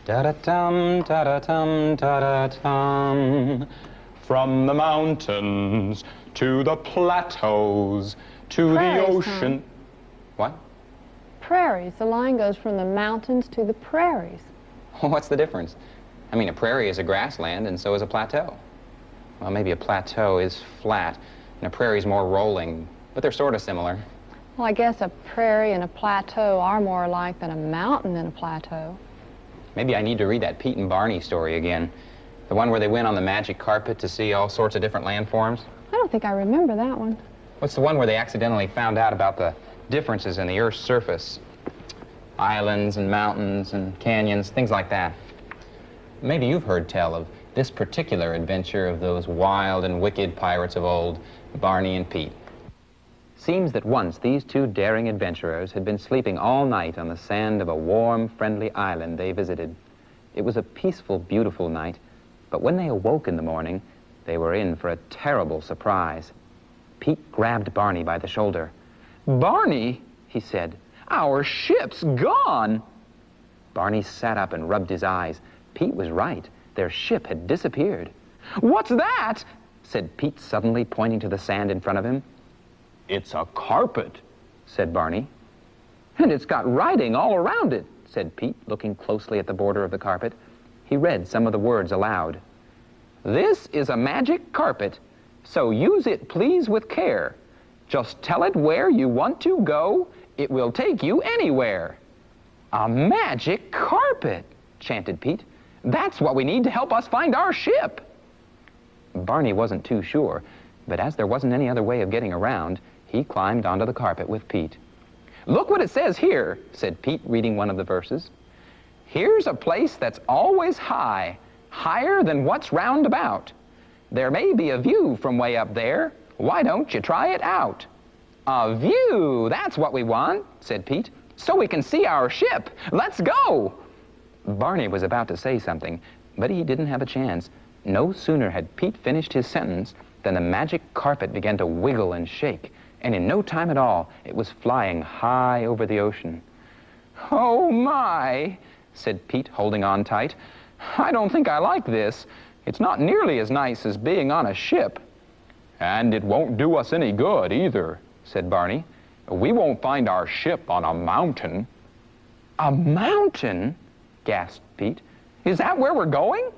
Da-da-tum, da-da-tum, da-da-tum. From the mountains to the plateaus to Prairies, the ocean. What? Prairies. The line goes from the mountains to the prairies. What's the difference? I mean, a prairie is a grassland, and so is a plateau. Well, maybe a plateau is flat, and a prairie is more rolling, but they're sort of similar. Well, I guess a prairie and a plateau are more alike than a mountain and a plateau. Maybe I need to read that Pete and Barney story again. The one where they went on the magic carpet to see all sorts of different landforms. I don't think I remember that one. What's the one where they accidentally found out about the differences in the Earth's surface? Islands and mountains and canyons, things like that. Maybe you've heard tell of this particular adventure of those wild and wicked pirates of old, Barney and Pete. Seems that once these two daring adventurers had been sleeping all night on the sand of a warm, friendly island they visited. It was a peaceful, beautiful night, but when they awoke in the morning, they were in for a terrible surprise. Pete grabbed Barney by the shoulder. "Barney," he said, "our ship's gone." Barney sat up and rubbed his eyes. Pete was right. Their ship had disappeared. "What's that?" said Pete suddenly, pointing to the sand in front of him. "It's a carpet," said Barney. "And it's got writing all around it," said Pete, looking closely at the border of the carpet. He read some of the words aloud. "This is a magic carpet, so use it, please, with care. Just tell it where you want to go. It will take you anywhere." "A magic carpet," chanted Pete. "That's what we need to help us find our ship." Barney wasn't too sure, but as there wasn't any other way of getting around, he climbed onto the carpet with Pete. "Look what it says here," said Pete, reading one of the verses. "Here's a place that's always high, higher than what's round about. There may be a view from way up there. Why don't you try it out?" "A view, that's what we want," said Pete, "so we can see our ship. Let's go." Barney was about to say something, but he didn't have a chance. No sooner had Pete finished his sentence than the magic carpet began to wiggle and shake, and in no time at all, it was flying high over the ocean. "Oh, my," said Pete, holding on tight. "I don't think I like this. It's not nearly as nice as being on a ship. And it won't do us any good either, said Barney. We won't find our ship on a mountain. A mountain? Gasped Pete. Is that where we're going?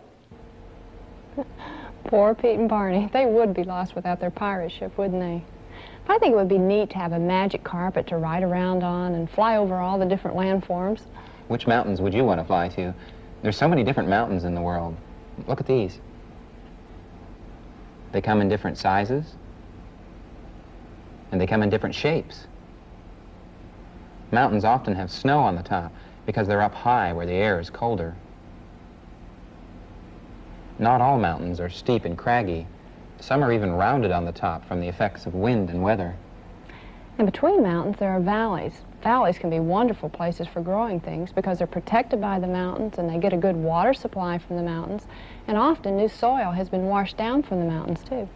Poor Pete and Barney. They would be lost without their pirate ship, wouldn't they? But I think it would be neat to have a magic carpet to ride around on and fly over all the different landforms. Which mountains would you want to fly to? There's so many different mountains in the world. Look at these. They come in different sizes, and they come in different shapes. Mountains often have snow on the top because they're up high where the air is colder. Not all mountains are steep and craggy. Some are even rounded on the top from the effects of wind and weather. And between mountains, there are valleys. Valleys can be wonderful places for growing things because they're protected by the mountains and they get a good water supply from the mountains. And often new soil has been washed down from the mountains too.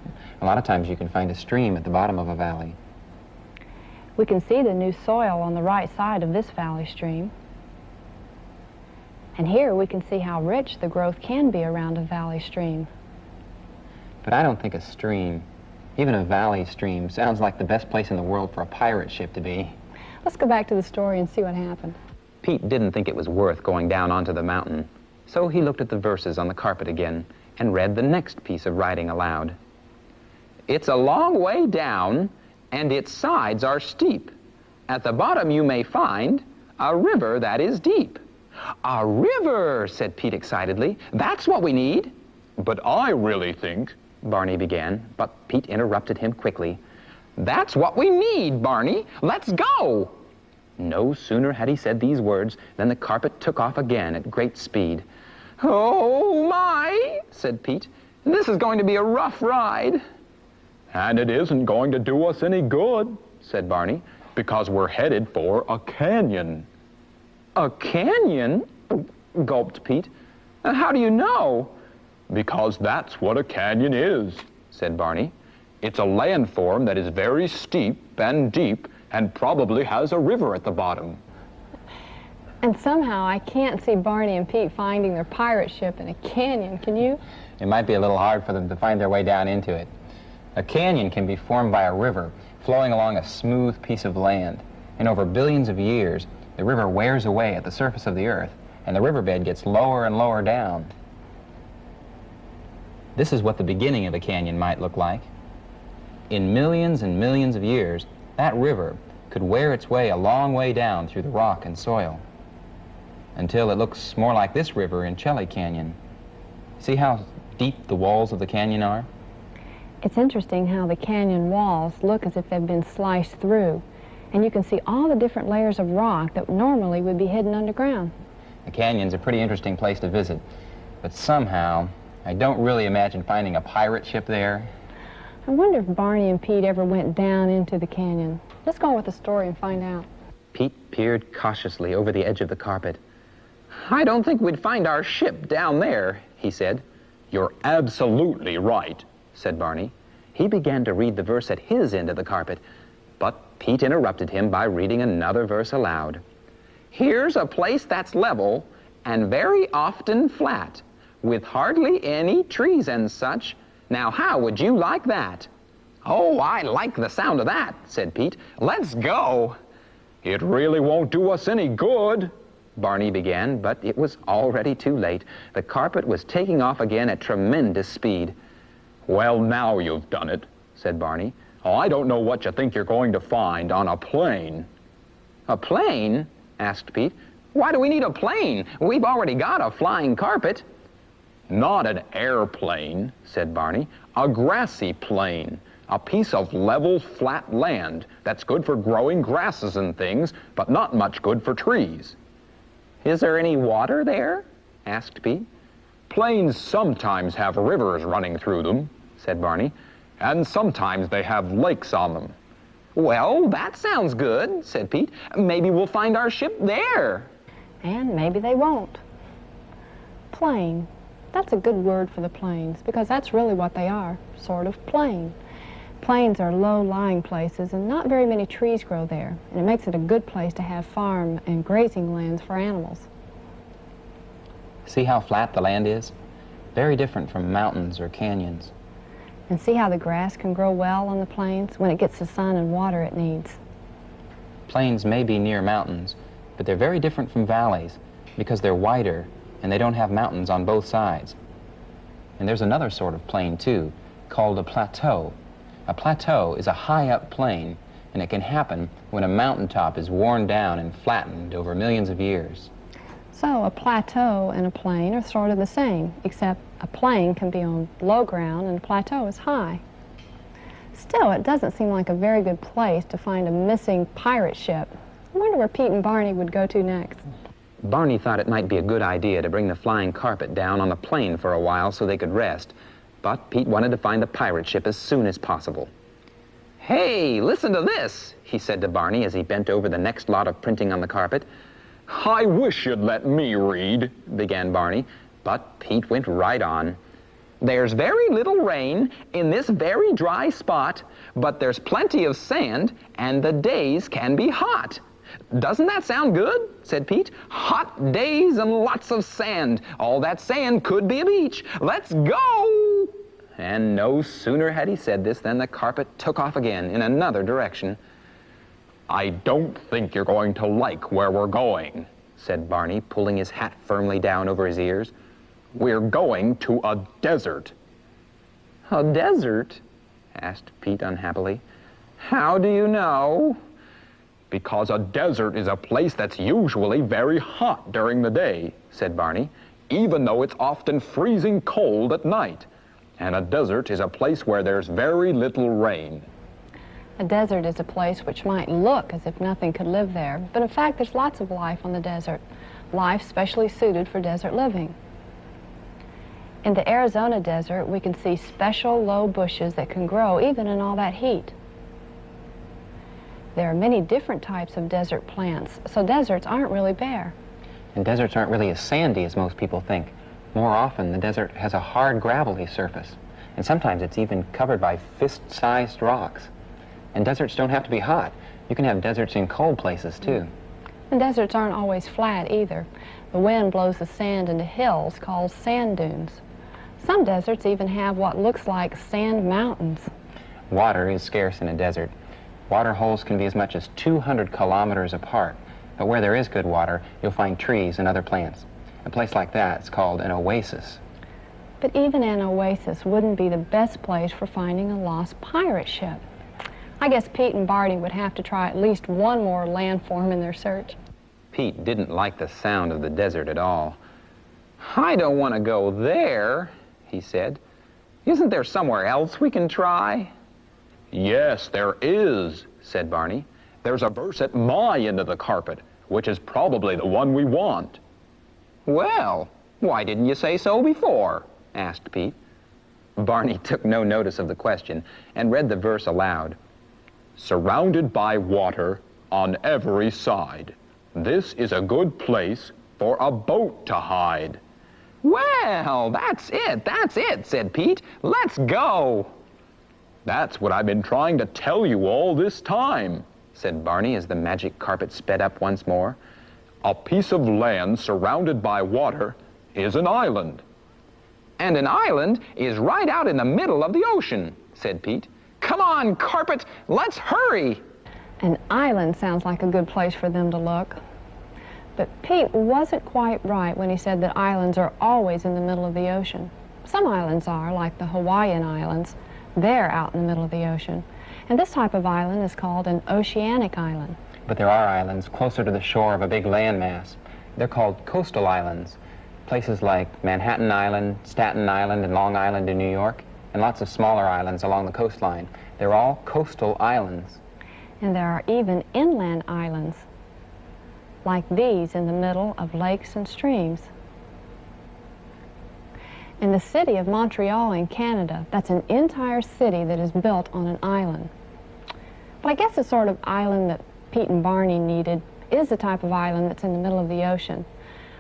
A lot of times you can find a stream at the bottom of a valley. We can see the new soil on the right side of this valley stream. And here we can see how rich the growth can be around a valley stream. But I don't think a stream, even a valley stream, sounds like the best place in the world for a pirate ship to be. Let's go back to the story and see what happened. Pete didn't think it was worth going down onto the mountain, so he looked at the verses on the carpet again and read the next piece of writing aloud. It's a long way down, and its sides are steep. At the bottom you may find a river that is deep. A river, said Pete excitedly. That's what we need. But I really think, Barney began, but Pete interrupted him quickly. That's what we need, Barney. Let's go! No sooner had he said these words than the carpet took off again at great speed. Oh, my, said Pete. This is going to be a rough ride. And it isn't going to do us any good, said Barney, because we're headed for a canyon. A canyon? Gulped Pete. How do you know? Because that's what a canyon is, said Barney. It's a landform that is very steep and deep and probably has a river at the bottom. And somehow I can't see Barney and Pete finding their pirate ship in a canyon, can you? It might be a little hard for them to find their way down into it. A canyon can be formed by a river flowing along a smooth piece of land. And over billions of years, the river wears away at the surface of the earth, and the riverbed gets lower and lower down. This is what the beginning of a canyon might look like. In millions and millions of years, that river could wear its way a long way down through the rock and soil until it looks more like this river in Chelly Canyon. See how deep the walls of the canyon are? It's interesting how the canyon walls look as if they've been sliced through, and you can see all the different layers of rock that normally would be hidden underground. The canyon's a pretty interesting place to visit, but somehow I don't really imagine finding a pirate ship there. I wonder if Barney and Pete ever went down into the canyon. Let's go on with the story and find out. Pete peered cautiously over the edge of the carpet. I don't think we'd find our ship down there, he said. You're absolutely right, said Barney. He began to read the verse at his end of the carpet, but Pete interrupted him by reading another verse aloud. Here's a place that's level and very often flat, with hardly any trees and such. Now, how would you like that? Oh, I like the sound of that, said Pete. Let's go. It really won't do us any good, Barney began, but it was already too late. The carpet was taking off again at tremendous speed. Well, now you've done it, said Barney. Oh, I don't know what you think you're going to find on a plane. A plane? Asked Pete. Why do we need a plane? We've already got a flying carpet. Not an airplane, said Barney. A grassy plain. A piece of level, flat land that's good for growing grasses and things, but not much good for trees. Is there any water there? Asked Pete. Plains sometimes have rivers running through them, said Barney, and sometimes they have lakes on them. Well, that sounds good, said Pete. Maybe we'll find our ship there. And maybe they won't. Plain. That's a good word for the plains, because that's really what they are, sort of plain. Plains are low-lying places, and not very many trees grow there, and it makes it a good place to have farm and grazing lands for animals. See how flat the land is? very different from mountains or canyons. And see how the grass can grow well on the plains when it gets the sun and water it needs. Plains may be near mountains, but they're very different from valleys because they're wider and they don't have mountains on both sides. And there's another sort of plain, too, called a plateau. A plateau is a high-up plain, and it can happen when a mountaintop is worn down and flattened over millions of years. So a plateau and a plain are sort of the same, except a plain can be on low ground and a plateau is high. Still, it doesn't seem like a very good place to find a missing pirate ship. I wonder where Pete and Barney would go to next. Barney thought it might be a good idea to bring the flying carpet down on the plain for a while so they could rest, but Pete wanted to find the pirate ship as soon as possible. "Hey, listen to this," he said to Barney as he bent over the next lot of printing on the carpet. I wish you'd let me read, began Barney, but Pete went right on. "There's very little rain in this very dry spot, but there's plenty of sand, and the days can be hot." "Doesn't that sound good?" said Pete. "Hot days and lots of sand. All that sand could be a beach. Let's go!" And no sooner had he said this than the carpet took off again in another direction. "I don't think you're going to like where we're going," said Barney, pulling his hat firmly down over his ears. "We're going to a desert." "A desert?" asked Pete unhappily. "How do you know?" "Because a desert is a place that's usually very hot during the day," said Barney, "even though it's often freezing cold at night. And a desert is a place where there's very little rain." A desert is a place which might look as if nothing could live there, but in fact there's lots of life on the desert, life specially suited for desert living. In the Arizona desert, we can see special low bushes that can grow even in all that heat. There are many different types of desert plants, so deserts aren't really bare. And deserts aren't really as sandy as most people think. More often, the desert has a hard, gravelly surface, and sometimes it's even covered by fist-sized rocks. And deserts don't have to be hot. You can have deserts in cold places, too. And deserts aren't always flat, either. The wind blows the sand into hills called sand dunes. Some deserts even have what looks like sand mountains. Water is scarce in a desert. Water holes can be as much as 200 kilometers apart. But where there is good water, you'll find trees and other plants. A place like that is called an oasis. But even an oasis wouldn't be the best place for finding a lost pirate ship. I guess Pete and Barney would have to try at least one more landform in their search. Pete didn't like the sound of the desert at all. "I don't want to go there," he said. "Isn't there somewhere else we can try?" "Yes, there is," said Barney. "There's a verse at my end of the carpet, which is probably the one we want." "Well, why didn't you say so before?" asked Pete. Barney took no notice of the question and read the verse aloud. "Surrounded by water on every side. This is a good place for a boat to hide." "Well, that's it, said Pete. "Let's go." "That's what I've been trying to tell you all this time," said Barney as the magic carpet sped up once more. "A piece of land surrounded by water is an island." "And an island is right out in the middle of the ocean," said Pete. "Come on, carpet, let's hurry." An island sounds like a good place for them to look. But Pete wasn't quite right when he said that islands are always in the middle of the ocean. Some islands are, like the Hawaiian Islands. They're out in the middle of the ocean. And this type of island is called an oceanic island. But there are islands closer to the shore of a big landmass. They're called coastal islands. Places like Manhattan Island, Staten Island, and Long Island in New York, and lots of smaller islands along the coastline. They're all coastal islands. And there are even inland islands, like these in the middle of lakes and streams. In the city of Montreal in Canada, that's an entire city that is built on an island. But I guess the sort of island that Pete and Barney needed is the type of island that's in the middle of the ocean.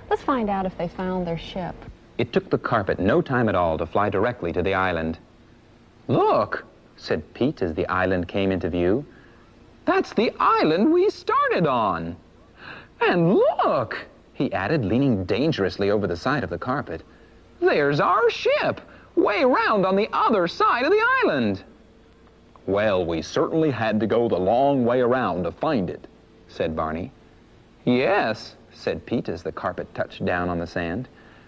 Let's find out if they found their ship. It took the carpet no time at all to fly directly to the island. "Look," said Pete as the island came into view. "That's the island we started on. And look," he added, leaning dangerously over the side of the carpet. There's our ship, way around on the other side of the island. Well, we certainly had to go the long way around to find it, said Barney. Yes, said Pete as the carpet touched down on the sand.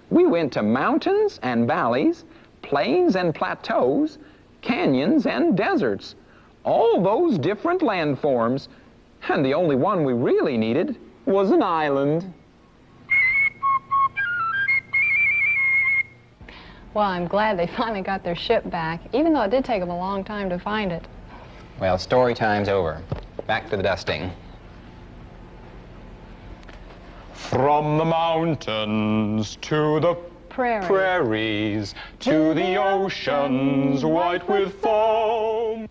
We went to mountains and valleys, plains and plateaus, canyons and deserts, all those different landforms, and the only one we really needed was an island. Well, I'm glad they finally got their ship back, even though it did take them a long time to find it. Well, story time's over. Back to the dusting. From the mountains to the prairies, to the oceans white with foam.